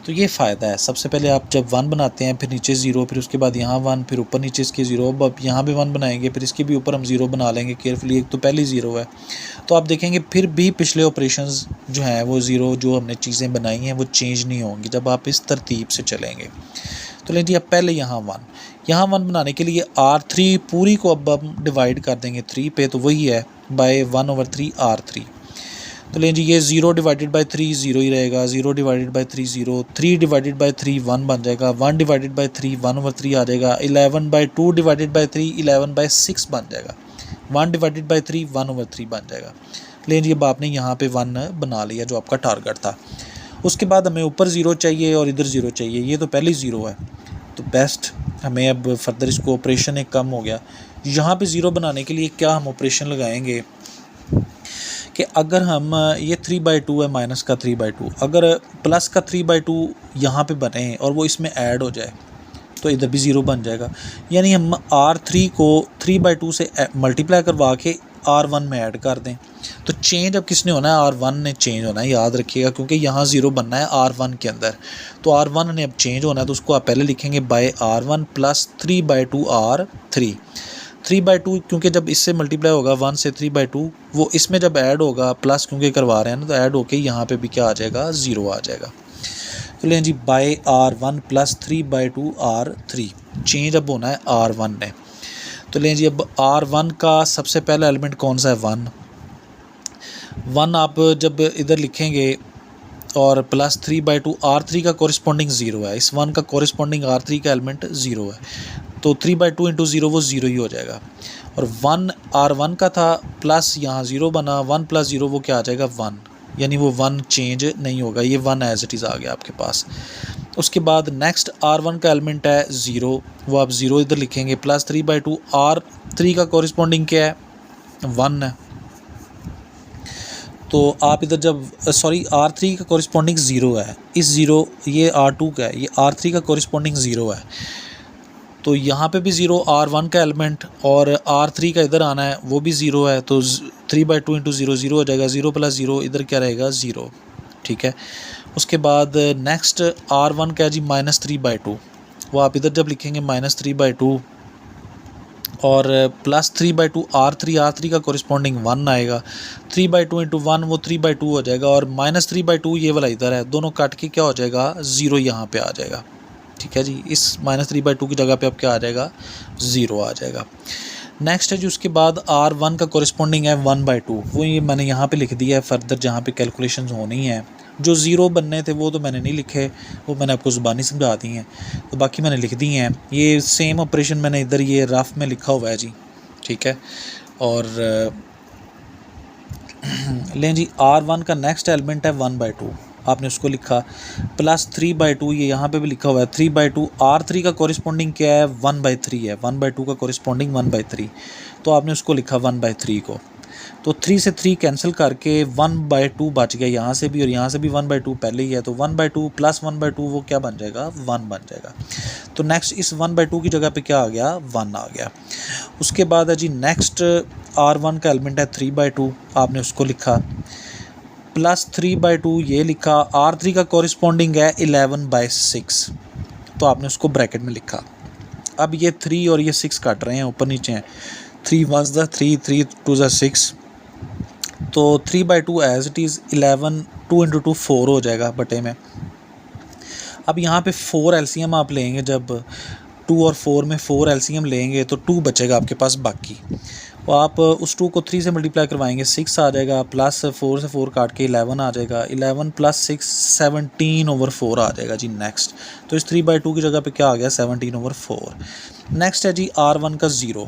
तो ये फ़ायदा है। सबसे पहले आप जब 1 बनाते हैं, फिर नीचे 0, फिर उसके बाद यहाँ 1, फिर ऊपर नीचे इसके 0, अब यहाँ पे 1 बनाएंगे, फिर इसके भी ऊपर हम 0 बना लेंगे केयरफुली, एक तो पहले 0 है, तो आप देखेंगे फिर भी पिछले ऑपरेशंस जो हैं वो 0 जो हमने चीज़ें बनाई हैं वो चेंज नहीं होंगी जब आप इस तरतीब से चलेंगे। तो लें जी अब पहले यहाँ 1 बनाने के लिए R3 पूरी को अब हम डिवाइड कर देंगे 3 पे, तो वही है बाय 1/3 R3। तो लें जी ये 0 डिवाइडेड बाय 3 0 ही रहेगा, 0 डिवाइडेड बाय 3 0, 3 डिवाइडेड बाय 3 1 बन जाएगा, 1 डिवाइडेड बाय 3 1/3 आ जाएगा, 11/2 डिवाइडेड बाय 3 11/6 बन जाएगा, 1 डिवाइडेड बाय 3 1/3 बन जाएगा। लें जी अब आपने यहाँ पे 1 बना लिया जो आपका टारगेट था। उसके बाद हमें ऊपर 0 चाहिए और इधर 0 चाहिए, ये तो पहले 0 है, तो बेस्ट हमें अब फर्दर इसको ऑपरेशन एक कम हो गया। यहाँ पे 0 बनाने के लिए क्या हम ऑपरेशन लगाएंगे कि अगर हम ये 3/2 है माइनस का 3/2, अगर प्लस का 3/2 यहाँ पे बने और वो इसमें ऐड हो जाए तो इधर भी 0 बन जाएगा। यानी हम R3 को 3/2 से मल्टीप्लाई करवा के R1 में ऐड कर दें, तो चेंज अब किसने होना है, R1 ने चेंज होना है, याद रखिएगा, क्योंकि यहाँ 0 बनना है R1 के अंदर, तो R1 ने अब चेंज होना है, तो उसको आप पहले लिखेंगे बाय R1 प्लस 3/2 R3। 3/2 क्योंकि जब इससे मल्टीप्लाई होगा 1 से 3/2, वो इसमें जब ऐड होगा प्लस क्योंकि करवा रहे हैं ना, तो ऐड होके यहाँ पे भी क्या आ जाएगा, 0 आ जाएगा। तो लें जी bye R1 plus 3/2 R3, change अब होना है R1 ने। तो लें जी अब R1 का सबसे पहला एलिमेंट कौन सा है, 1 आप जब इधर लिखेंगे और प्लस 3/2 R3 का कॉरिस्पॉन्डिंग 0 है, इस 1 का कॉरिस्पॉन्डिंग R3 का एलिमेंट 0 है, तो 3/2 × 0 वो 0 ही हो जाएगा। और 1 R1 का था प्लस यहाँ 0 बना, 1 + 0 वो क्या आ जाएगा, 1, यानी वो 1 चेंज नहीं होगा, ये 1 एज इट इज़ आ गया आपके पास। उसके बाद नेक्स्ट R1 का एलिमेंट है 0, वो आप 0 इधर लिखेंगे, प्लस 3/2 R3 का कॉरिस्पॉन्डिंग क्या है, 1 है, तो आप इधर जब R3 का कॉरिस्पॉन्डिंग 0 है, इस 0 ये R2 का है, ये R3 का कॉरिस्पॉन्डिंग 0 है, तो यहाँ पे भी 0 R1 का एलिमेंट, और R3 का इधर आना है वो भी 0 है, तो 3/2 × 0 0 हो जाएगा, 0 + 0 इधर क्या रहेगा, 0, ठीक है। उसके बाद नेक्स्ट R1 का है जी -3/2, वो आप इधर जब लिखेंगे -3/2, और +3/2 R3 का कॉरिस्पॉन्डिंग 1 आएगा। 3/2 इंटू 1 वो 3/2 हो जाएगा और -3/2 ये वाला इधर है, दोनों काट के क्या हो जाएगा 0 यहाँ पे आ जाएगा। ठीक है जी, इस -3/2 की जगह पे अब क्या आ जाएगा 0 आ जाएगा। नेक्स्ट है जी उसके बाद R1 का कॉरिस्पॉन्डिंग है 1/2, वो ये मैंने यहाँ पे लिख दिया है फर्दर जहाँ पे कैलकुलेशंस होनी है। जो 0 बनने थे वो तो मैंने नहीं लिखे, वो मैंने आपको ज़ुबानी समझा दी हैं, तो बाकी मैंने लिख दी हैं। ये सेम ऑपरेशन मैंने इधर ये रफ में लिखा हुआ है जी। ठीक है, और लें जी R1 का नेक्स्ट एलिमेंट है 1/2, आपने उसको लिखा +3/2, ये यहाँ पे भी लिखा हुआ है 3/2। R3 का कॉरिस्पॉन्डिंग क्या है 1/3 है, 1/2 का कॉरिस्पॉन्डिंग 1/3, तो आपने उसको लिखा 1/3 को। तो 3 से 3 कैंसिल करके 1/2 बच गया यहाँ से भी और यहाँ से भी 1/2 पहले ही है, तो 1/2 + 1/2 वो क्या बन जाएगा 1 बन जाएगा। तो नेक्स्ट इस 1/2 की जगह पे क्या आ गया 1 आ गया। उसके बाद है जी नेक्स्ट R1 का एलिमेंट है 3/2, आपने उसको लिखा +3/2 ये लिखा। R3 का कॉरिस्पॉन्डिंग है 11/6, तो आपने उसको ब्रैकेट में लिखा। अब ये 3 और ये 6 काट रहे हैं, ऊपर नीचे हैं, 3 1 3, 3 2 6, तो 3/2 एज इट इज़ 11, 2 इंटू 2 4 हो जाएगा बटे में। अब यहाँ पे 4 एलसीएम आप लेंगे, जब 2 और 4 में 4 एलसीएम लेंगे तो 2 बचेगा आपके पास बाकी, तो आप उस 2 को 3 से मल्टीप्लाई करवाएंगे 6 आ जाएगा, प्लस 4 से 4 काट के 11 आ जाएगा, 11 + 6 17/4 आ जाएगा जी। नेक्स्ट तो इस 3/2 की जगह पे क्या आ गया 17/4। नेक्स्ट है जी R1 का 0,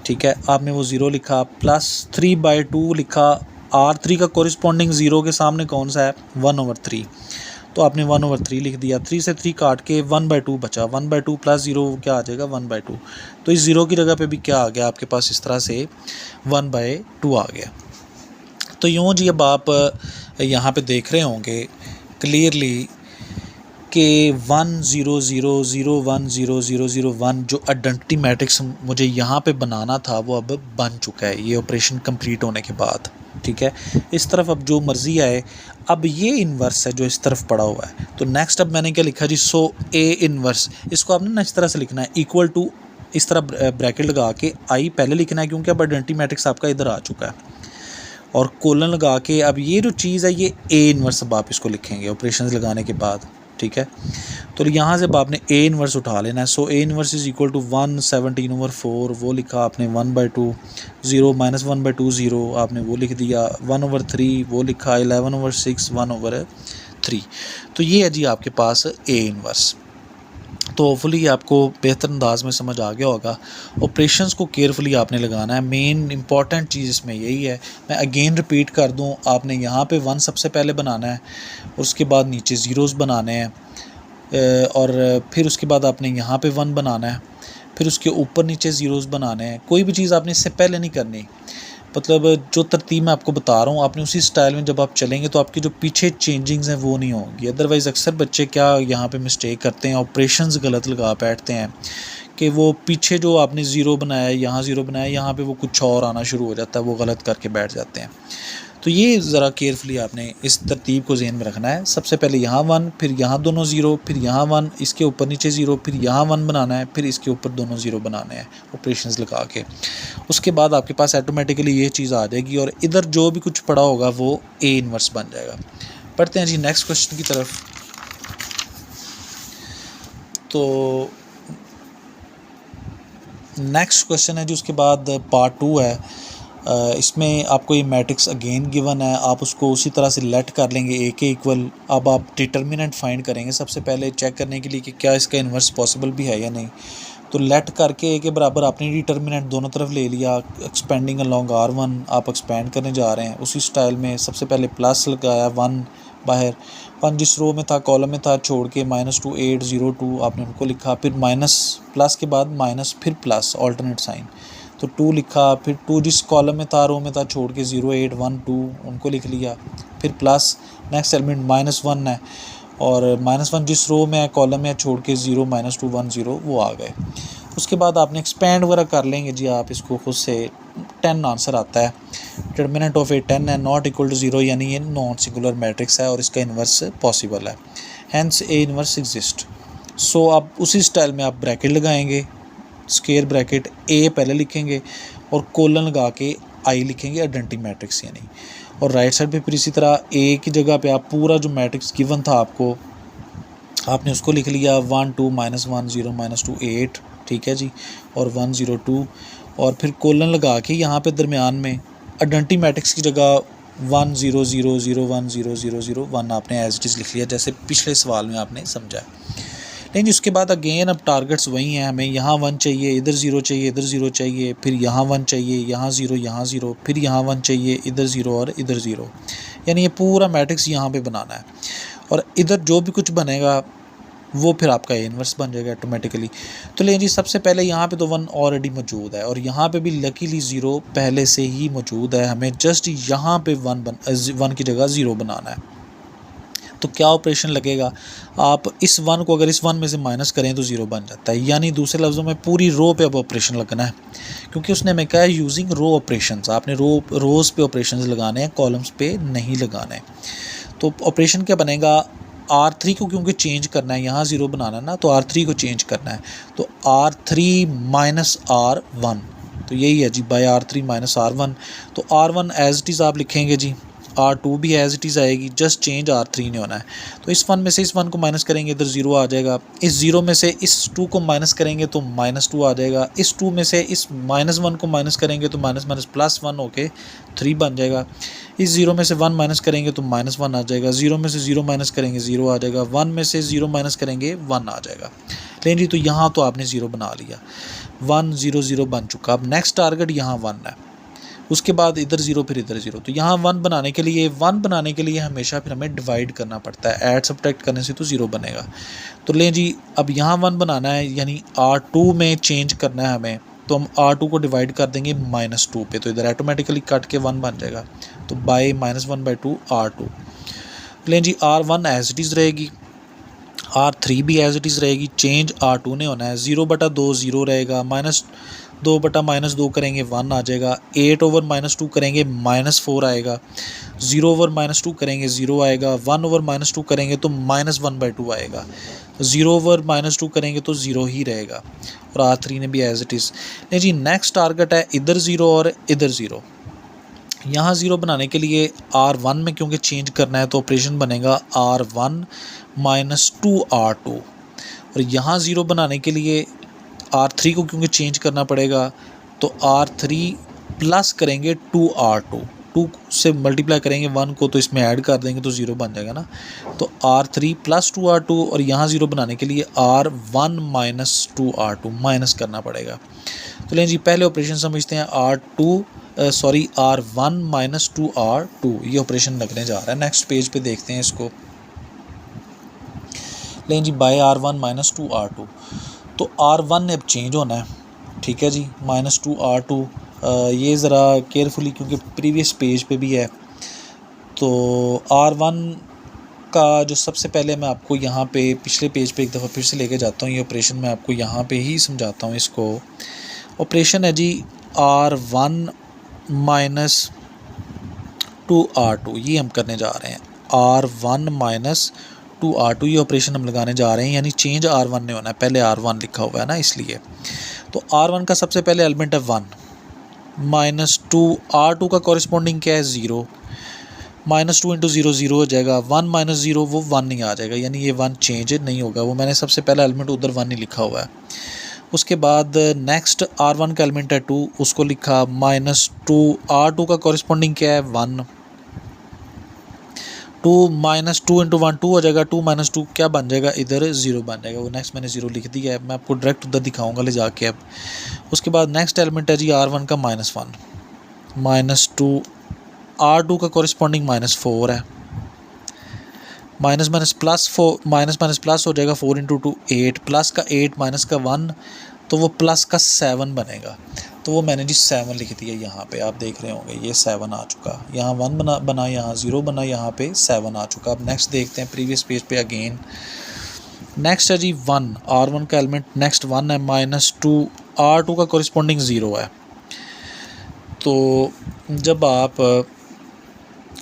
ठीक है, आपने वो 0 लिखा, +3/2 लिखा। R3 का कॉरिस्पॉन्डिंग 0 के सामने कौन सा है 1/3, तो आपने 1/3 लिख दिया। 3 से 3 काट के 1/2 बचा, 1/2 + 0 क्या आ जाएगा 1/2, तो इस 0 की जगह पे भी क्या आ गया आपके पास इस तरह से 1/2 आ गया। तो यूँ जी अब आप यहाँ पे देख रहे होंगे क्लियरली कि 1 0 0 0 1 0 0 0 1 जो आइडेंटिटी मैट्रिक्स मुझे यहाँ पे बनाना था वो अब बन चुका है, ये ऑपरेशन कंप्लीट होने के बाद। ठीक है, इस तरफ अब जो मर्ज़ी आए। अब ये इन्वर्स है जो इस तरफ पड़ा हुआ है, तो नेक्स्ट अब मैंने क्या लिखा जी, सो A इन्वर्स, इसको आपने ना इस तरह से लिखना है, इक्वल टू इस तरह ब्रैकेट लगा के I पहले लिखना है क्योंकि अब आइडेंटिटी मैट्रिक्स आपका इधर आ चुका है, और कोलन लगा के अब ये जो चीज़ है ये A इन्वर्स अब आप इसको लिखेंगे ऑपरेशंस लगाने के बाद। ठीक है, तो यहाँ से अब आपने A इन्वर्स उठा लेना है। So A inverse is equal to 1 17/4, वो लिखा आपने 1/2, 0 -1/2 0 आपने वो लिख दिया, 1/3 वो लिखा, 11/6 1/3। तो ये है जी आपके पास A इन्वर्स। तो होपफुली आपको बेहतर अंदाज में समझ आ गया होगा। ऑपरेशंस को केयरफुली आपने लगाना है, मेन इंपॉर्टेंट चीज़ इसमें यही है। मैं अगेन रिपीट कर दूं, आपने यहाँ पे 1 सबसे पहले बनाना है, उसके बाद नीचे ज़ीरोज़ बनाने हैं, और फिर उसके बाद आपने यहाँ पे 1 बनाना है, फिर उसके ऊपर नीचे ज़ीरोज़ बनाने हैं। कोई भी चीज़ आपने इससे पहले नहीं करनी, मतलब जो तरतीब मैं आपको बता रहा हूँ आपने उसी स्टाइल में जब आप चलेंगे तो आपकी जो पीछे चेंजिंग्स हैं वो नहीं होंगी। अदरवाइज़ अक्सर बच्चे क्या यहाँ पे मिस्टेक करते हैं, ऑपरेशंस गलत लगा बैठते हैं कि वो पीछे जो आपने ज़ीरो बनाया, यहाँ ज़ीरो बनाया, यहाँ पे वो कुछ और आना शुरू हो जाता है, वो गलत करके बैठ जाते हैं। तो ये ज़रा केयरफुली आपने इस तरतीब को ज़हन में रखना है। सबसे पहले यहाँ 1, फिर यहाँ दोनों ज़ीरो, फिर यहाँ 1, इसके ऊपर नीचे ज़ीरो, फिर यहाँ 1 बनाना है, फिर इसके ऊपर दोनों ज़ीरो बनाने हैं ऑपरेशंस लगा के। उसके बाद आपके पास ऑटोमेटिकली ये चीज़ आ जाएगी और इधर जो भी कुछ पड़ा होगा वो A इन्वर्स बन जाएगा। पढ़ते हैं जी नेक्स्ट क्वेश्चन की तरफ। तो नेक्स्ट क्वेश्चन है जी उसके बाद पार्ट 2 है। इसमें आपको ये मैट्रिक्स अगेन गिवन है, आप उसको उसी तरह से लेट कर लेंगे A के इक्वल। अब आप डिटर्मिनेंट फाइंड करेंगे सबसे पहले चेक करने के लिए कि क्या इसका इन्वर्स पॉसिबल भी है या नहीं। तो लेट करके A के बराबर आपने डिटर्मिनेंट दोनों तरफ ले लिया, एक्सपेंडिंग अलॉन्ग R1 आप एक्सपेंड करने जा रहे हैं। उसी स्टाइल में सबसे पहले प्लस लगाया 1 बाहर, 1 जिस रो में था कॉलम में था छोड़ के -2 8 0 2 आपने उनको लिखा, फिर माइनस प्लस के बाद माइनस फिर प्लस ऑल्टरनेट साइन, तो 2 लिखा, फिर 2 जिस कॉलम में था रो में था छोड़ के 0 8 1 2 उनको लिख लिया, फिर प्लस नेक्स्ट एलिमेंट -1 है और -1 जिस रो में है कॉलम में छोड़ के 0 -2 1 0 वो आ गए। उसके बाद आपने एक्सपेंड वगैरह कर लेंगे जी आप इसको खुद से। 10 आंसर आता है, डिटर्मिनेंट ऑफ A 10 है, नॉट इक्वल टू 0 यानी ये नॉन सिंगुलर मैट्रिक्स है और इसका इन्वर्स पॉसिबल है, हैंस A इन्वर्स एग्जिस्ट। सो आप उसी स्टाइल में आप ब्रैकेट लगाएंगे स्क्वायर ब्रैकेट ए पहले लिखेंगे और कोलन लगा के आई लिखेंगे, आइडेंटिटी मैट्रिक्स यानी। और राइट साइड पे फिर इसी तरह ए की जगह पे आप पूरा जो मैट्रिक्स गिवन था आपको, आपने उसको लिख लिया 1 2 -1 0 -2 8, ठीक है जी, और 1 0 2, और फिर कोलन लगा के यहाँ पे दरमियान में आइडेंटिटी मैट्रिक्स की जगह 1 0 0 0 1 0 0 0 1 आपने एज इट इज़ लिख लिया, जैसे पिछले सवाल में आपने समझा। लेकिन उसके बाद अगेन अब टारगेट्स वही हैं, हमें यहाँ 1 चाहिए, इधर 0 चाहिए, इधर 0 चाहिए, फिर यहाँ 1 चाहिए, यहाँ 0, यहाँ 0, फिर यहाँ 1 चाहिए, इधर 0 और इधर 0, यानी ये पूरा मैट्रिक्स यहाँ पे बनाना है। और इधर जो भी कुछ बनेगा वो फिर आपका इन्वर्स बन जाएगा ऑटोमेटिकली। तो लेकिन जी सबसे पहले यहाँ पे तो 1 ऑलरेडी मौजूद है और यहाँ पे भी लकीली 0 पहले से ही मौजूद है, हमें जस्ट यहाँ पे 1 की जगह 0 बनाना है। तो क्या ऑपरेशन लगेगा, आप इस 1 को अगर इस 1 में से माइनस करें तो 0 बन जाता है, यानी दूसरे लफ्ज़ों में पूरी रो पे अब ऑपरेशन लगना है, क्योंकि उसने हमें कहा है यूजिंग रो ऑपरेशंस, आपने रोज़ पे ऑपरेशंस लगाने हैं, कॉलम्स पे नहीं लगाने। तो ऑपरेशन क्या बनेगा, R3 को क्योंकि चेंज करना है, यहाँ 0 बनाना है ना, तो R3 को चेंज करना है, तो R3 माइनस R1, तो यही है जी, बाय R3 माइनस R1। तो R1 एज इट इज़ आप लिखेंगे जी, R2 भी एज इट इज़ आएगी, जस्ट चेंज R3 नहीं होना है। तो इस 1 में से इस 1 को माइनस करेंगे, इधर 0 आ जाएगा, इस 0 में से इस 2 को माइनस करेंगे तो -2 आ जाएगा, इस 2 में से इस -1 को माइनस करेंगे तो +1 होके 3 बन जाएगा, इस 0 में से 1 माइनस करेंगे तो -1 आ जाएगा, 0 में से 0 माइनस करेंगे 0 आ जाएगा, 1 में से 0 माइनस करेंगे 1 आ जाएगा। लेकिन जी तो यहाँ तो आपने 0 बना लिया, 1 0 0 बन चुका। अब नेक्स्ट टारगेट यहाँ 1 है, उसके बाद इधर 0 फिर इधर 0, तो यहाँ 1 बनाने के लिए हमेशा फिर हमें डिवाइड करना पड़ता है, ऐड सब्ट्रैक्ट करने से तो 0 बनेगा। तो लें जी अब यहाँ 1 बनाना है, यानी R2 में चेंज करना है हमें, तो हम R2 को डिवाइड कर देंगे -2 पे, तो इधर ऑटोमेटिकली कट के 1 बन जाएगा, तो बाय -1/2 R2। लें जी R1 एज इट इज़ रहेगी, R3 भी एज इट इज़ रहेगी, चेंज R2 ने होना है, 0/2 0 रहेगा, -2/-2 करेंगे 1 आ जाएगा, 8/-2 करेंगे -4 आएगा, 0/-2 करेंगे 0 आएगा, 1/-2 करेंगे तो -1/2 आएगा, 0/-2 करेंगे तो 0 ही रहेगा, और R3 ने भी एज इट इज़। नहीं जी नेक्स्ट टारगेट है इधर 0 और इधर 0। यहाँ 0 बनाने के लिए R1 में क्योंकि चेंज करना है तो ऑपरेशन बनेगा R1 -2 R2, और यहाँ 0 बनाने के लिए R3 को क्योंकि चेंज करना पड़ेगा तो R3 प्लस करेंगे 2 R2, 2 से मल्टीप्लाई करेंगे 1 को तो इसमें ऐड कर देंगे तो 0 बन जाएगा ना, तो R3 + 2 R2, और यहाँ 0 बनाने के लिए R1 - 2 R2 माइनस करना पड़ेगा। तो लें जी पहले ऑपरेशन समझते हैं, R1 - 2 R2, ये ऑपरेशन लगने जा रहा है। नेक्स्ट पेज पे देखते हैं इसको। लें जी बाय R1 - 2 R2, तो R1 ने अब चेंज होना है, ठीक है जी, -2 R2, ये ज़रा केयरफुली क्योंकि प्रीवियस पेज पे भी है। तो R1 का जो सबसे पहले मैं आपको यहाँ पे पिछले पेज पे एक दफ़ा फिर से लेके जाता हूँ, ये ऑपरेशन मैं आपको यहाँ पे ही समझाता हूँ। इसको ऑपरेशन है जी R1 - 2 R2, ये हम करने जा रहे हैं, R1 - 2 R2, ये ऑपरेशन हम लगाने जा रहे हैं, यानी चेंज R1 ने होना है, पहले R1 लिखा हुआ है ना इसलिए। तो R1 का सबसे पहले एलिमेंट है 1, -2 R2 का कॉरिस्पॉन्डिंग क्या है 0, -2 × 0 0 हो जाएगा, 1 - 0 वो 1 नहीं आ जाएगा, यानी ये 1 चेंज नहीं होगा, वो मैंने सबसे पहला एलिमेंट उधर 1 ही लिखा हुआ है। उसके बाद नेक्स्ट R1 का एलिमेंट है 2, उसको लिखा -2 R2 का कॉरिस्पॉन्डिंग क्या है 1, 2 -2 × 1 2 हो जाएगा, 2 - 2 क्या बन जाएगा, इधर 0 बन जाएगा, वो नेक्स्ट मैंने 0 लिख दिया है, मैं आपको डायरेक्ट उधर दिखाऊंगा ले जाके अब। उसके बाद नेक्स्ट एलिमेंट है जी R1 का -1, -2 R2 का कॉरिस्पॉन्डिंग -4 है, माइनस प्लस हो जाएगा, 4 × 2 8, प्लस का 8 माइनस का 1, तो वो प्लस का 7 बनेगा, तो वो मैंने जी 7 लिख दिया यहाँ पे, आप देख रहे होंगे ये 7 आ चुका, यहाँ 1 बना, यहाँ 0 बना, यहाँ पे 7 आ चुका। अब नेक्स्ट देखते हैं प्रीवियस पेज पे अगेन। नेक्स्ट है जी 1, R1 का एलिमेंट नेक्स्ट 1 है, -2 R2 का कॉरिस्पॉन्डिंग 0 है। तो जब आप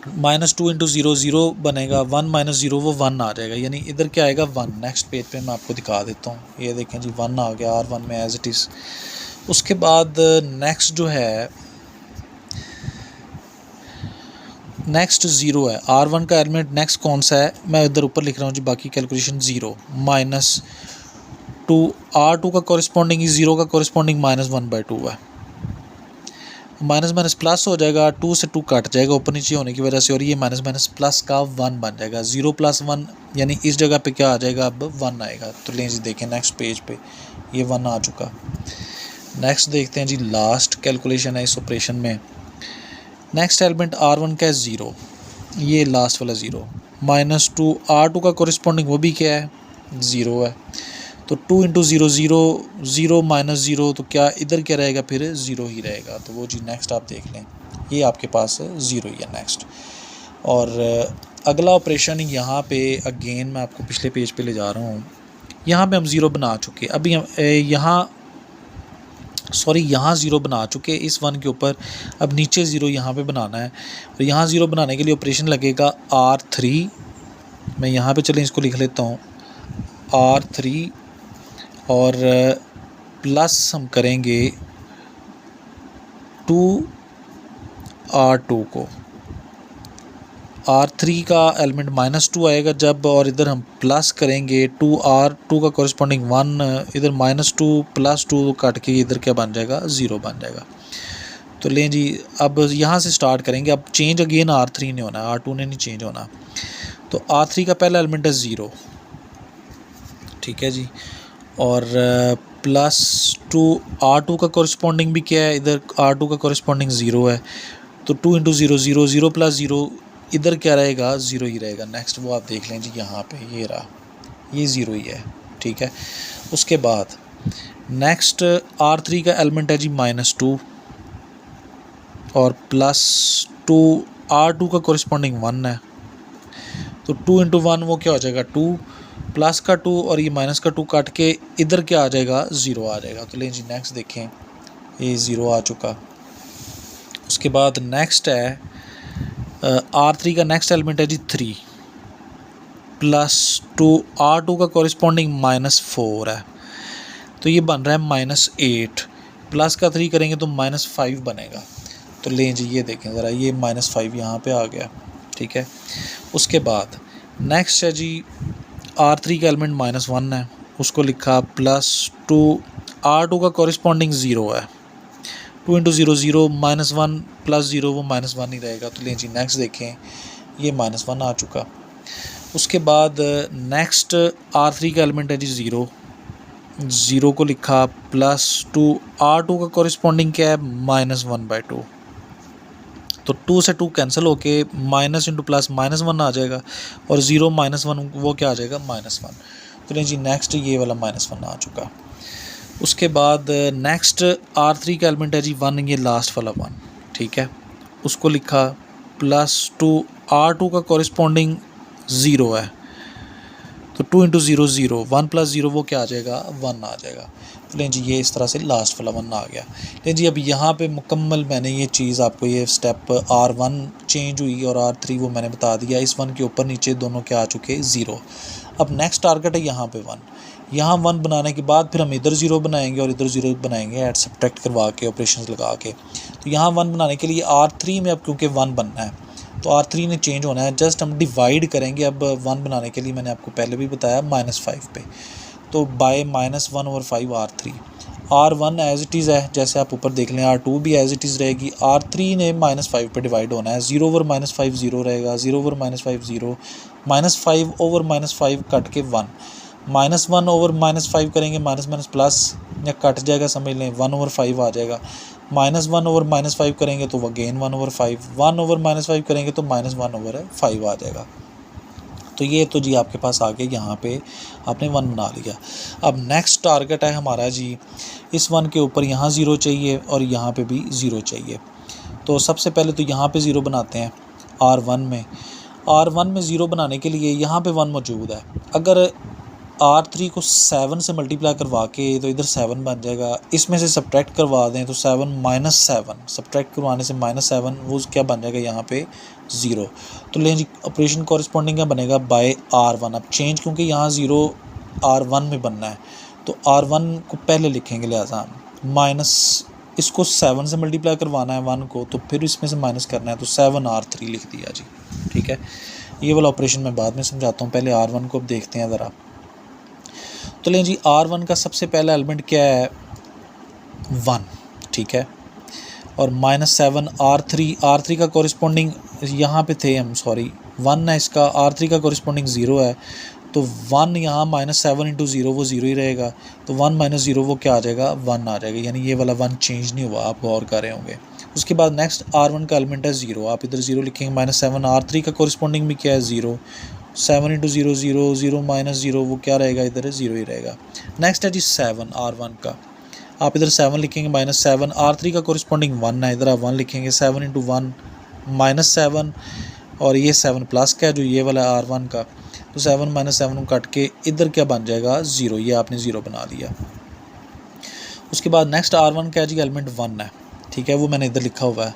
-2 इंटू 0 0 बनेगा, 1 माइनस 0 वो 1 आ जाएगा, यानी इधर क्या आएगा 1। नेक्स्ट पेज पे मैं आपको दिखा देता हूँ, ये देखें जी 1 आ गया R1 में एज इट इज़। उसके बाद नेक्स्ट जो है नेक्स्ट 0 है, R1 का एलिमेंट नेक्स्ट कौन सा है, मैं इधर ऊपर लिख रहा हूँ जी, बाकी कैलकुलेशन 0 -2 R2 का कॉरिस्पॉन्डिंग 0 का कॉरिस्पॉन्डिंग -1/2 है, माइनस माइनस प्लस हो जाएगा, 2 से 2 कट जाएगा ऊपर नीचे होने की वजह से, और ये माइनस माइनस प्लस का 1 बन जाएगा। 0 + 1 यानी इस जगह पे क्या आ जाएगा, अब 1 आएगा। तो लें जी देखें नेक्स्ट पेज पे ये 1 आ चुका। नेक्स्ट देखते हैं जी, लास्ट कैलकुलेशन है इस ऑपरेशन में। नेक्स्ट एलिमेंट R1 का है 0, ये लास्ट वाला 0, -2 R2 का कॉरिस्पॉन्डिंग वो भी क्या है 0 है, तो 2 इंटू 0 0 0 -0, तो क्या इधर क्या रहेगा फिर 0 ही रहेगा। तो वो जी नेक्स्ट आप देख लें, ये आपके पास 0 ही है नेक्स्ट। और अगला ऑपरेशन यहाँ पे अगेन मैं आपको पिछले पेज पे ले जा रहा हूँ, यहाँ पे हम 0 बना चुके, अभी यहाँ 0 बना चुके इस 1 के ऊपर, अब नीचे 0 यहाँ पे बनाना है, और यहाँ 0 बनाने के लिए ऑपरेशन लगेगा R3, मैं यहाँ पे चलें इसको लिख लेता हूँ R3, और प्लस हम करेंगे 2R2 को, R3 का एलिमेंट -2 आएगा जब, और इधर हम प्लस करेंगे 2R2 का कॉरिस्पॉन्डिंग 1, इधर -2 + 2 काट के इधर क्या बन जाएगा 0 बन जाएगा। तो लें जी अब यहाँ से स्टार्ट करेंगे, अब चेंज अगेन R3 ने होना है, R2 ने नहीं चेंज होना। तो R3 का पहला एलिमेंट है 0, ठीक है जी, और +2 R2 का कॉरिस्पॉन्डिंग भी क्या है, इधर R2 का कॉरिस्पॉन्डिंग 0 है, तो 2 इंटू 0 0 0 + 0, इधर क्या रहेगा 0 ही रहेगा। नेक्स्ट वो आप देख लें जी, यहाँ पे ये रहा, ये 0 ही है, ठीक है। उसके बाद नेक्स्ट R3 का एलिमेंट है जी -2, और +2 R2 का कॉरिस्पॉन्डिंग 1 है, तो 2 इंटू 1 वो क्या हो जाएगा 2, प्लस का 2 और ये माइनस का 2 काट के इधर क्या आ जाएगा 0 आ जाएगा। तो लें जी नेक्स्ट देखें, ये 0 आ चुका। उसके बाद नेक्स्ट है R3 का नेक्स्ट एलिमेंट है जी 3, +2 R2 का कॉरिस्पॉन्डिंग -4 है, तो ये बन रहा है -8, प्लस का 3 करेंगे तो -5 बनेगा। तो लें जी ये देखें ज़रा, ये -5 यहाँ पे आ गया, ठीक है। उसके बाद नेक्स्ट है जी R3 का एलिमेंट -1 है, उसको लिखा, +2 R2 का कॉरिस्पॉन्डिंग 0 है, 2 इंटू 0 0 -1 + 0 वो -1 ही रहेगा। तो लें जी नेक्स्ट देखें, ये -1 आ चुका। उसके बाद नेक्स्ट R3 का एलिमेंट है जी 0, 0 को लिखा, +2 R2 का कॉरिस्पॉन्डिंग क्या है -1/2, तो 2 से 2 कैंसिल होके माइनस इंटू प्लस -1 आ जाएगा, और 0 -1 वो क्या आ जाएगा -1। तो नहीं जी नेक्स्ट ये वाला -1 आ चुका। उसके बाद नेक्स्ट R3 का एलिमेंट है जी 1, ये लास्ट वाला 1, ठीक है, उसको लिखा, +2 R2 का कॉरिस्पॉन्डिंग 0 है, तो 2 इंटू 0 0 1 + 0 वो क्या आ जाएगा 1 आ जाएगा। तो लें जी ये इस तरह से लास्ट वाला 1 आ गया। लें जी अब यहाँ पे मुकम्मल मैंने ये चीज़ आपको, ये स्टेप R1 चेंज हुई और R3 वो मैंने बता दिया। इस 1 के ऊपर नीचे दोनों क्या आ चुके 0। अब नेक्स्ट टारगेट है यहाँ पे 1, यहाँ 1 बनाने के बाद फिर हम इधर 0 बनाएंगे और इधर 0 बनाएंगे, ऐड सब्ट्रैक्ट करवा के ऑपरेशंस लगा के। तो यहाँ 1 बनाने के लिए R3 में अब क्योंकि 1 बनना है तो R3 ने चेंज होना है, जस्ट हम डिवाइड करेंगे। अब 1 बनाने के लिए मैंने आपको पहले भी बताया -5 पे, तो bye -1/5 R3। R1 as it is है, जैसे आप ऊपर देख लें, R2 भी एज इट इज़ रहेगी। R3 ने -5 पे डिवाइड होना है, 0/-5 0 रहेगा, 0/-5 0, -5/-5 कट के 1, -1/-5 करेंगे, माइनस प्लस या कट जाएगा, समझ लें 1/5 आ जाएगा। -1/-5 करेंगे तो अगेन 1/5, 1/-5 करेंगे तो -1/5 आ जाएगा। तो ये तो जी आपके पास आ गया, यहाँ पे आपने 1 बना लिया। अब नेक्स्ट टारगेट है हमारा जी, इस 1 के ऊपर यहाँ 0 चाहिए और यहाँ पे भी 0 चाहिए। तो सबसे पहले तो यहाँ पे 0 बनाते हैं R1 में। R1 में 0 बनाने के लिए यहाँ पे 1 मौजूद है, अगर R3 को 7 से मल्टीप्लाई करवा के तो इधर 7 बन जाएगा, इसमें से सब्ट्रैक्ट करवा दें तो 7 माइनस 7, सब्ट्रैक्ट करवाने से -7 वो क्या बन जाएगा यहाँ पे 0। तो लें जी ऑपरेशन कॉरस्पॉन्डिंग क्या बनेगा बाय R1। अब चेंज क्योंकि यहाँ 0 R1 में बनना है तो R1 को पहले लिखेंगे, लिहाजा माइनस इसको 7 से मल्टीप्लाई करवाना है 1 को, तो फिर इसमें से माइनस करना है तो 7R3 लिख दिया जी। ठीक है, ये वाला ऑपरेशन मैं बाद में समझाता हूँ, पहले R1 को अब देखते हैं ज़रा। तो लें जी R1 का सबसे पहला एलिमेंट क्या है 1, ठीक है, और -7 R3 का कॉरस्पॉन्डिंग यहाँ पे थे हम, सॉरी 1 है इसका, R3 का कॉरस्पॉन्डिंग 0 है, तो 1 यहाँ -7 इंटू 0 वो 0 ही रहेगा, तो 1 माइनस 0 वो क्या आ जाएगा 1 आ जाएगा, यानी ये वाला 1 चेंज नहीं हुआ, आप गौर कर रहे होंगे। उसके बाद नेक्स्ट R1 का एलिमेंट है 0, आप इधर 0 लिखेंगे, -7 R3 का कॉरस्पॉन्डिंग भी क्या है 0, 7 इंटू 0 0 0 माइनस 0 वो क्या रहेगा इधर 0 ही रहेगा। नेक्स्ट है जी 7 R1 का, आप इधर 7 लिखेंगे, -7 R3 का कॉरस्पॉन्डिंग 1 है, इधर आप 1 लिखेंगे, 7 इंटू 1 -7, और ये 7 प्लस का है जो ये वाला R1 का, तो 7 माइनस 7 को काट के इधर क्या बन जाएगा 0, ये आपने 0 बना लिया। उसके बाद नेक्स्ट R1 का जी एलिमेंट 1 है, ठीक है, वो मैंने इधर लिखा हुआ है,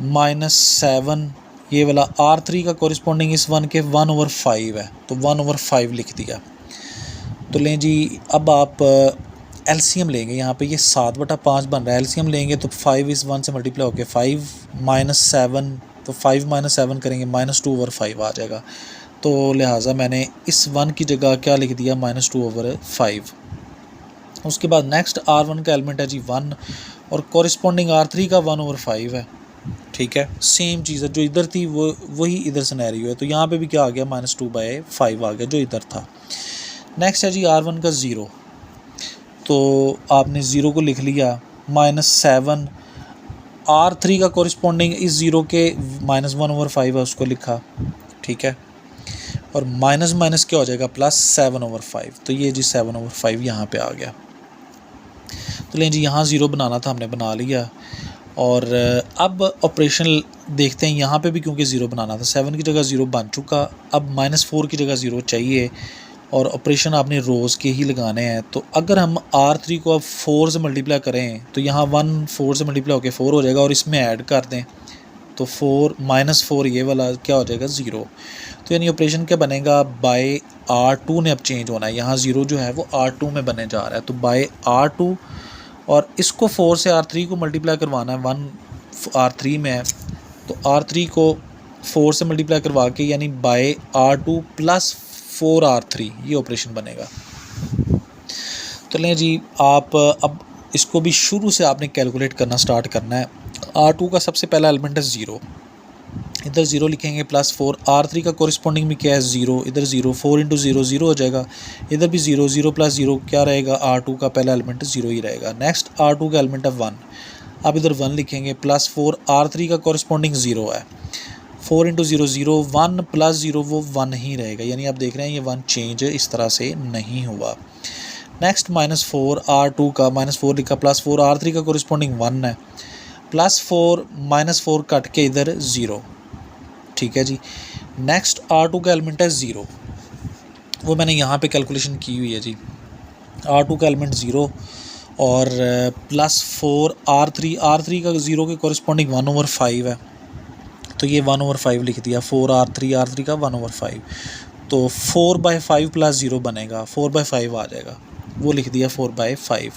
-7 ये वाला R3 का कॉरस्पॉन्डिंग इस 1 के 1/5 है, तो 1/5 लिख दिया। तो लें जी अब आप एलसीएम लेंगे, यहाँ पे ये 7/5 बन रहा है, एलसीएम लेंगे तो 5 इस 1 से मल्टीप्लाई होकर 5 -7, तो 5 - 7 करेंगे -2/5 आ जाएगा, तो लिहाजा मैंने इस 1 की जगह क्या लिख दिया -2/5। उसके बाद नेक्स्ट R1 का एलिमेंट है जी 1, और कॉरस्पॉन्डिंग R3 का 1/5 है, ठीक है, सेम चीज़ है, जो इधर थी वो वही इधर सिनेरियो है, तो यहाँ पे भी क्या आ गया -2/5 आ गया जो इधर था। नेक्स्ट है जी R1 का 0, तो आपने 0 को लिख लिया, -7 R3 का कॉरस्पॉन्डिंग इस 0 के -1/5 है उसको लिखा, ठीक है, और माइनस माइनस क्या हो जाएगा +7/5, तो ये जी 7/5 यहाँ पे आ गया। तो लें जी यहाँ 0 बनाना था, हमने बना लिया, और अब ऑपरेशन देखते हैं, यहाँ पे भी क्योंकि 0 बनाना था, 7 की जगह 0 बन चुका, अब -4 की जगह 0 चाहिए, और ऑपरेशन आपने रोज़ के ही लगाने हैं। तो अगर हम R3 को अब 4 से मल्टीप्लाई करें तो यहाँ 1 4 से मल्टीप्लाई होकर 4 हो जाएगा, और इसमें ऐड कर दें तो 4 -4 ये वाला क्या हो जाएगा 0। तो यानी ऑपरेशन क्या बनेगा बाय R2 ने अब चेंज होना है, यहाँ 0 जो है वो R2 में बनने जा रहा है, तो बाय R2, और इसको 4 से R3 को मल्टीप्लाई करवाना है, 1 R3 में है, तो R3 को 4 से मल्टीप्लाई करवा के यानी बाय R2 + 4R3 ये ऑपरेशन बनेगा। तो लें जी आप अब इसको भी शुरू से आपने कैलकुलेट करना स्टार्ट करना है। R2 का सबसे पहला एलिमेंट है 0, इधर 0 लिखेंगे, +4 R3 का कॉरस्पॉन्डिंग भी क्या है 0, इधर 0 4 इंटू 0 0 हो जाएगा, इधर भी 0 0 + 0 क्या रहेगा R2 का पहला एलिमेंट 0 ही रहेगा। नेक्स्ट R2 का एलिमेंट है 1, अब इधर 1 लिखेंगे, +4 R3 का कॉरस्पॉन्डिंग 0 है, 4 इंटू 0 0 1 + 0 वो 1 ही रहेगा, यानी आप देख रहे हैं ये 1 चेंज इस तरह से नहीं हुआ। नेक्स्ट -4 R2 का -4 लिखा, +4 R3 का कॉरस्पॉन्डिंग 1 है, +4 -4 कट के इधर 0, ठीक है जी। नेक्स्ट R2 का एलिमेंट है 0, वो मैंने यहाँ पे कैलकुलेशन की हुई है जी, R2 का एलिमेंट 0, और +4 R3 का 0 के कॉरस्पॉन्डिंग 1/5 है, तो ये 1/5 लिख दिया, 4 R3 का 1/5, तो 4/5 + 0 बनेगा, 4/5 आ जाएगा, वो लिख दिया 4/5।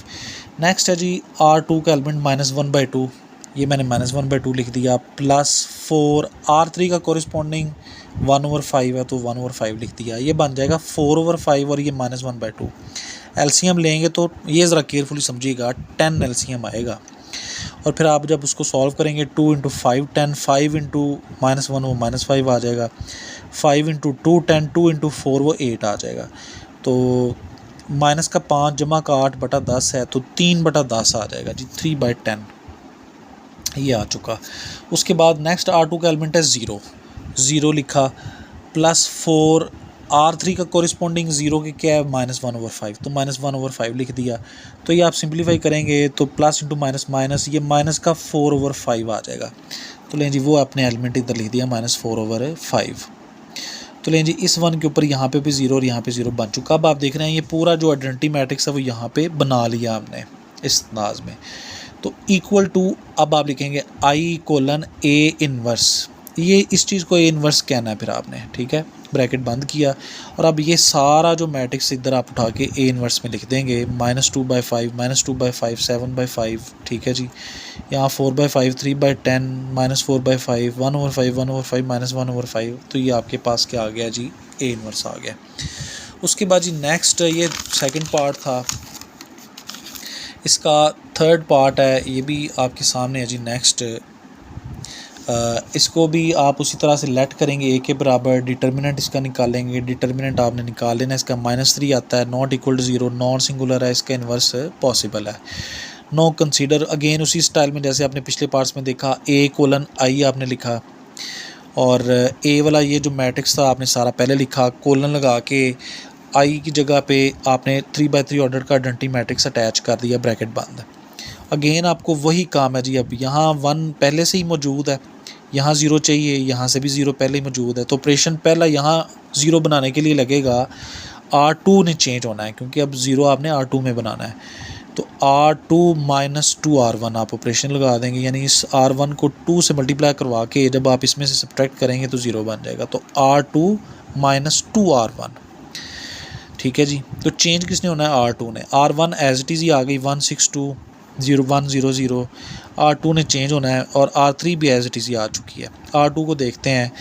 नेक्स्ट है जी R2 का एलिमेंट -1/2, ये मैंने -1/2 लिख दिया, +4 R3 का कॉरस्पॉन्डिंग 1/5 है, तो 1/5 लिख दिया, ये बन जाएगा 4/5, और ये -1/2। एलसीएम लेंगे तो ये ज़रा केयरफुली समझिएगा, 10 एलसीएम आएगा, और फिर आप जब उसको सॉल्व करेंगे 2 × 5 10, 5 × -1 वो -5 आ जाएगा, 5 × 2 10, 2 × 4 वो 8 आ जाएगा, तो -5 + 8/10 है, तो 3/10 आ जाएगा जी, 3/10 ये आ चुका। उसके बाद नेक्स्ट R2 का एलिमेंट है 0, 0 लिखा, +4 R3 का कॉरस्पॉन्डिंग 0 के क्या है -1/5, तो -1/5 लिख दिया। तो ये आप सिंप्लीफाई करेंगे तो प्लस इंटू माइनस माइनस, ये माइनस का 4/5 आ जाएगा, तो लें जी वो अपने एलिमेंट इधर लिख दिया -4/5। तो लें जी इस वन के ऊपर यहाँ पे भी ज़ीरो और यहाँ पे ज़ीरो बन चुका। अब आप देख रहे हैं ये पूरा जो आइडेंटिटी मैट्रिक्स है वो यहाँ पे बना लिया हमने इस अंदाज में। तो इक्वल टू अब आप लिखेंगे आई कोलन ए इन्वर्स, ये इस चीज़ को ए इन्वर्स कहना है फिर आपने, ठीक है, ब्रैकेट बंद किया। और अब ये सारा जो मैट्रिक्स इधर आप उठा के ए इन्वर्स में लिख देंगे, -2/5 -2/5 7/5, ठीक है जी। यहाँ 4/5 3/10 -4/5 1/5 1/5 -1/5, तो ये आपके पास क्या आ गया जी, ए इन्वर्स आ गया। उसके बाद जी नेक्स्ट, ये सेकंड पार्ट था, इसका थर्ड पार्ट है, ये भी आपके सामने है जी। नेक्स्ट इसको भी आप उसी तरह से लेट करेंगे ए के बराबर, डिटर्मिनेंट इसका निकालेंगे, डिटर्मिनेंट आपने निकाल लेना, इसका -3 आता है, not equal to 0, non singular है, इसका इन्वर्स पॉसिबल है। नो कंसीडर, अगेन उसी स्टाइल में जैसे आपने पिछले पार्ट्स में देखा, ए कोलन आई आपने लिखा और ए वाला ये जो मैट्रिक्स था आपने सारा पहले लिखा, कोलन लगा के आई की जगह पे आपने 3/3 ऑर्डर का आइडेंटिटी मैट्रिक्स अटैच कर दिया, ब्रैकेट बंद। अगेन आपको वही काम है जी, अब यहाँ 1 पहले से ही मौजूद है, यहाँ 0 चाहिए, यहाँ से भी 0 पहले ही मौजूद है, तो ऑपरेशन पहला यहाँ 0 बनाने के लिए लगेगा, R2 ने चेंज होना है क्योंकि अब 0 आपने R2 में बनाना है। तो R2 - 2R1 आप ऑपरेशन लगा देंगे, यानी इस R1 को 2 से मल्टीप्लाई करवा के जब आप इसमें से सब्ट्रैक्ट करेंगे तो 0 बन जाएगा। तो R2 - 2R1, ठीक है जी। तो चेंज किसने होना है, R2 ने। R1 एज इट इज़ ही आ गई 162.0.100, R2 ने चेंज होना है और R3 भी एज इट इज़ ही आ चुकी है। R2 को देखते हैं,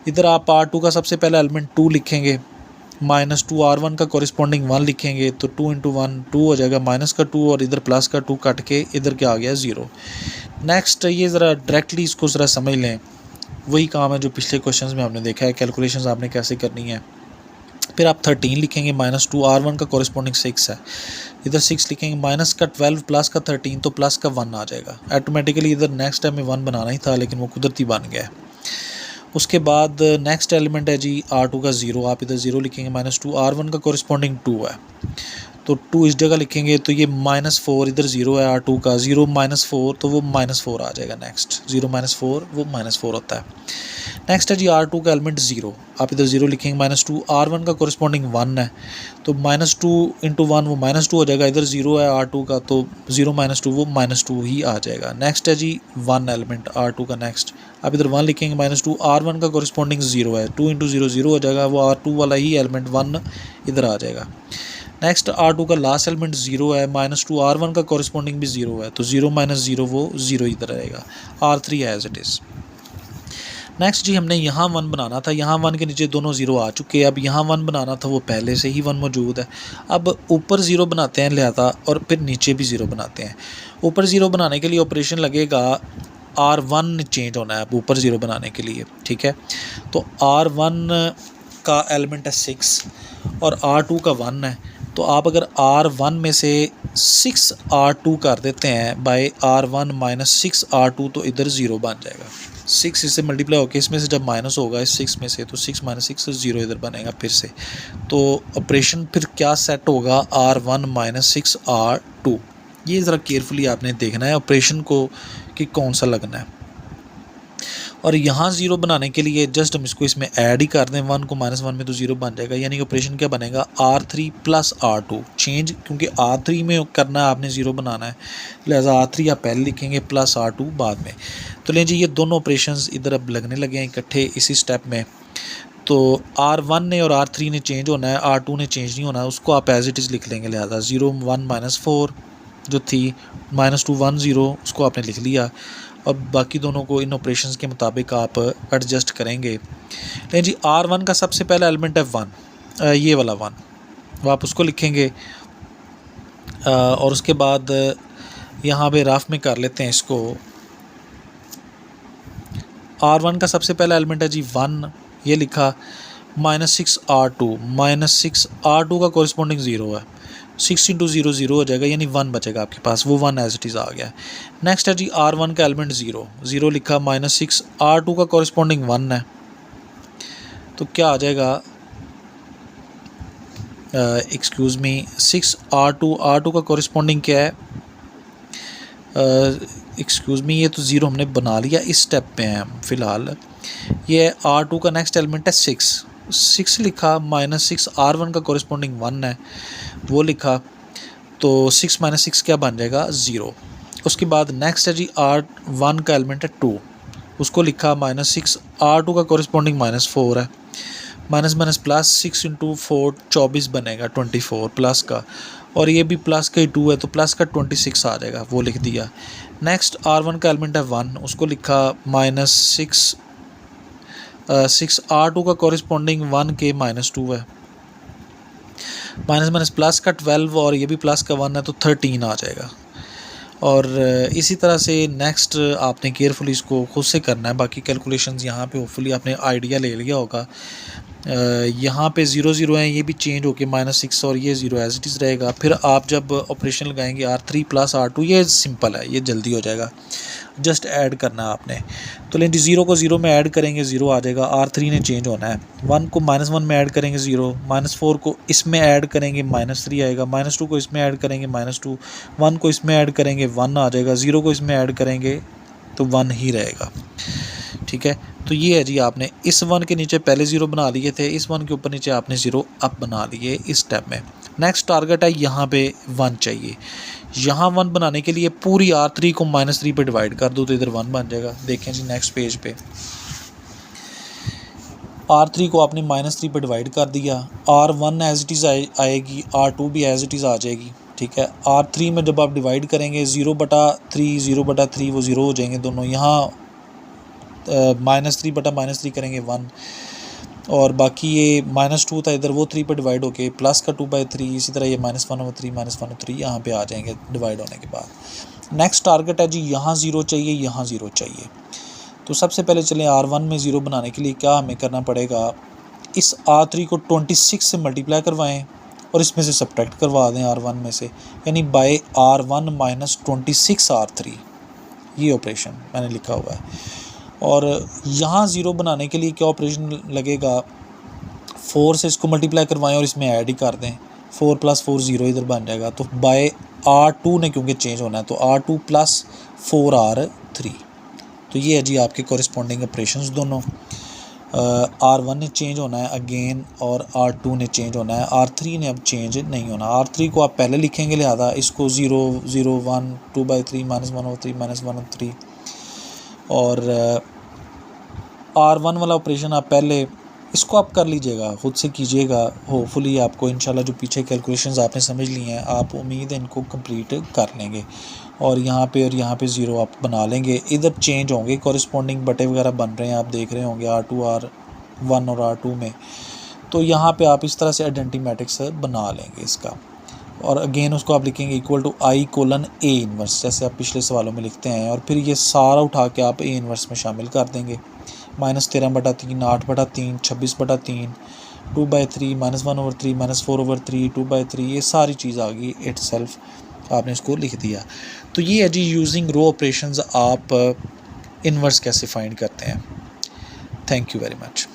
इधर आप R2 का सबसे पहला एलिमेंट 2 लिखेंगे, -2R1 का कॉरिस्पॉन्डिंग 1 लिखेंगे, तो 2 × 1 2 हो जाएगा, माइनस का 2 और इधर प्लस का 2 कट के इधर क्या आ गया 0। नेक्स्ट ये ज़रा डायरेक्टली इसको ज़रा समझ लें, वही काम है जो पिछले क्वेश्चन में आपने देखा है, कैलकुलेशंस आपने कैसे करनी है। फिर आप 13 लिखेंगे, -2R1 का कॉरिस्पॉन्डिंग 6 है, इधर 6 लिखेंगे, माइनस का 12 प्लस का 13, तो प्लस का 1 आ जाएगा ऑटोमेटिकली। इधर नेक्स्ट टाइम में 1 बनाना ही था लेकिन वो कुदरती बन गया है। उसके बाद नेक्स्ट एलिमेंट है जी R2 का 0, आप इधर 0 लिखेंगे, -2R1 का कॉरिस्पॉन्डिंग 2 है, तो 2 इस जगह लिखेंगे, तो ये -4 इधर 0 है R2 का, 0 - 4 तो वो -4 आ जाएगा। नेक्स्ट 0 - 4 वो -4 होता है। नेक्स्ट है जी R2 का एलिमेंट 0, आप इधर 0 लिखेंगे, -2R1 का कॉरिस्पॉन्डिंग 1 है, तो -2 × 1 वो -2 हो जाएगा, इधर 0 है R2 का, तो 0 - 2 वो -2 ही आ जाएगा। नेक्स्ट है जी 1 एलिमेंट R2 का, नेक्स्ट आप इधर 1 लिखेंगे, -2R1 का कॉरिस्पॉन्डिंग 0 है, 2 × 0 0 हो जाएगा, वो R2 वाला ही एलिमेंट 1 इधर आ जाएगा। नेक्स्ट R2 का लास्ट एलिमेंट 0 है, -2R1 का कॉरिस्पॉन्डिंग भी 0 है, तो 0 - 0 वो 0 इधर रहेगा, R3 as it is. Next जी हमने यहाँ 1 बनाना था, यहाँ 1 के नीचे दोनों 0 आ चुके हैं, अब यहाँ 1 बनाना था, वो पहले से ही 1 मौजूद है। अब ऊपर 0 बनाते हैं लिहाजा, और फिर नीचे भी 0 बनाते हैं। ऊपर 0 बनाने के लिए ऑपरेशन लगेगा, R1 चेंज होना है अब ऊपर 0 बनाने के लिए, ठीक है। तो R1 का एलिमेंट है 6 और R2 का 1 है, तो आप अगर R1 में से 6 R2 कर देते हैं बाय R1 - 6 R2, तो इधर 0 बन जाएगा। 6 इससे मल्टीप्लाई होकर इसमें से जब माइनस होगा इस 6 में से, तो 6 - 6 0 इधर बनेगा फिर से। तो ऑपरेशन फिर क्या सेट होगा, R1 - 6 R2। ये ज़रा केयरफुली आपने देखना है ऑपरेशन को कि कौन सा लगना है। और यहाँ 0 बनाने के लिए जस्ट हम इसको इसमें ऐड ही कर दें, 1 को -1 में, तो 0 बन जाएगा, यानी कि ऑपरेशन क्या बनेगा, R3 + R2 चेंज, क्योंकि R3 में करना है आपने 0 बनाना है, लिहाजा R3 आप पहले लिखेंगे प्लस R2 बाद में। तो लें जी ये दोनों ऑपरेशंस इधर अब लगने लगे हैं इकट्ठे इसी स्टेप में। तो R1 ने और R3 ने चेंज होना है, R2 ने चेंज नहीं होना है, उसको आप एज इट इज़ लिख लेंगे, लिहाजा 0 1 -4 जो थी, -2 1 0 उसको आपने लिख लिया। अब बाकी दोनों को इन ऑपरेशंस के मुताबिक आप एडजस्ट करेंगे। लेकिन जी R1 का सबसे पहला एलिमेंट है 1, ये वाला 1, वो आप उसको लिखेंगे। और उसके बाद यहाँ पे रफ में कर लेते हैं इसको। R1 का सबसे पहला एलिमेंट है जी 1, ये लिखा, -6 R2, -6 R2 का कॉरिस्पॉन्डिंग 0 है, 6 × 0 0 हो जाएगा, यानी 1 बचेगा आपके पास, वो 1 एज इट इज़ आ गया। नेक्स्ट है जी R1 का एलिमेंट 0, 0 लिखा, -6 R2 का कॉरिस्पॉन्डिंग 1 है, तो क्या आ जाएगा, एक्सक्यूज़ मी, 6 R2 का कॉरिस्पॉन्डिंग क्या है, एक्सक्यूज़ मी, ये तो 0 हमने बना लिया, इस स्टेप पे हैं हम फ़िलहाल। ये R2 का नेक्स्ट एलिमेंट है 6, 6 लिखा, -6 R1 का कॉरस्पॉन्डिंग 1 है वो लिखा, तो 6 - 6 क्या बन जाएगा 0। उसके बाद नेक्स्ट है जी R1 का एलिमेंट है 2, उसको लिखा -6 R2 का कॉरस्पॉन्डिंग -4 है, माइनस माइनस प्लस 6 × 4 24 बनेगा 24 प्लस का, और ये भी प्लस का ही 2 है तो प्लस का 26 आ जाएगा, वो लिख दिया। नेक्स्ट R1 का एलिमेंट है 1, उसको लिखा -6 6 R2 का कॉरस्पॉन्डिंग 1 के -2 है, माइनस माइनस प्लस का 12 और ये भी प्लस का 1 है तो 13 आ जाएगा। और इसी तरह से नेक्स्ट आपने केयरफुली इसको खुद से करना है, बाकी कैलकुलेशंस यहाँ पे होपफुली आपने आइडिया ले लिया होगा। यहाँ पे 0 0 हैं, ये भी चेंज होके -6 और ये 0 एज इट इज़ रहेगा। फिर आप जब ऑपरेशन लगाएंगे R3 + R2, ये सिंपल है, ये जल्दी हो जाएगा, जस्ट ऐड करना है आपने। तो लेकिन 0 को 0 में ऐड करेंगे 0 आ जाएगा, R3 ने चेंज होना है। 1 को -1 में ऐड करेंगे 0, -4 को इसमें ऐड करेंगे -3 आएगा, -2 को इसमें ऐड करेंगे -2, 1 को इसमें ऐड करेंगे 1 आ जाएगा, 0 को इसमें ऐड करेंगे तो 1 ही रहेगा। ठीक है, तो ये है जी, आपने इस 1 के नीचे पहले 0 बना लिए थे, इस 1 के ऊपर नीचे आपने 0 अब बना लिए इस स्टेप में। नेक्स्ट टारगेट है यहाँ पे 1 चाहिए। यहाँ 1 बनाने के लिए पूरी R3 को -3 पे डिवाइड कर दो तो इधर 1 बन जाएगा। देखें जी नेक्स्ट पेज पे, R3 को आपने -3 पे डिवाइड कर दिया, R1 एज इट इज़ आएगी, R2 भी एज इट इज़ आ जाएगी। ठीक है, R3 में जब आप डिवाइड करेंगे 0/3 0/3 वो 0 हो जाएंगे दोनों। यहाँ -3/-3 करेंगे 1, और बाकी ये -2 था इधर, वो 3 पे डिवाइड होके प्लस का 2/3, इसी तरह ये -1/3 -1/3 यहाँ पे आ जाएंगे डिवाइड होने के बाद। नेक्स्ट टारगेट है जी, यहाँ 0 चाहिए, यहाँ 0 चाहिए। तो सबसे पहले चलें R1 में 0 बनाने के लिए क्या हमें करना पड़ेगा, इस R3 को 26 से मल्टीप्लाई करवाएं और इसमें से सब्ट्रैक्ट करवा दें R1 में से, यानी बाय R1 - 26 R3, ये ऑपरेशन मैंने लिखा हुआ है। और यहाँ 0 बनाने के लिए क्या ऑपरेशन लगेगा, 4 से इसको मल्टीप्लाई करवाएं और इसमें ऐड ही कर दें, 4 + 4 0 इधर बन जाएगा। तो बाय R2 ने क्योंकि चेंज होना है तो R2 + 4 R3। तो ये है जी आपके कॉरस्पॉन्डिंग ऑपरेशंस दोनों। R1 ने चेंज होना है अगेन और R2 ने चेंज होना है, R3 ने अब चेंज नहीं होना। R3 को आप पहले लिखेंगे, लिहाजा इसको 0 0 1 2/3 -1/3 -1/3, और R1 वाला ऑपरेशन आप पहले इसको आप कर लीजिएगा, ख़ुद से कीजिएगा। होपफुली आपको इंशाल्लाह जो पीछे कैलकुलेशंस आपने समझ ली हैं, आप उम्मीद है इनको कंप्लीट कर लेंगे। और यहाँ पे 0 आप बना लेंगे, इधर चेंज होंगे, कॉरस्पॉन्डिंग बटे वगैरह बन रहे हैं, आप देख रहे होंगे R2 R1 और R2 में। तो यहाँ पे आप इस तरह से आइडेंटिटी मैट्रिक्स बना लेंगे इसका, और अगेन उसको आप लिखेंगे =I:A इन्वर्स, जैसे आप पिछले सवालों में लिखते हैं। और फिर ये सारा उठा के आप A इन्वर्स में शामिल कर देंगे, -13/3 8/3 26/3 2/3 -1/3 -4/3 2/3, ये सारी चीज़ आ गई इटसेल्फ, आपने इसको लिख दिया। तो ये है जी यूजिंग रो ऑपरेशंस आप इन्वर्स कैसे फाइंड करते हैं। Thank you very much.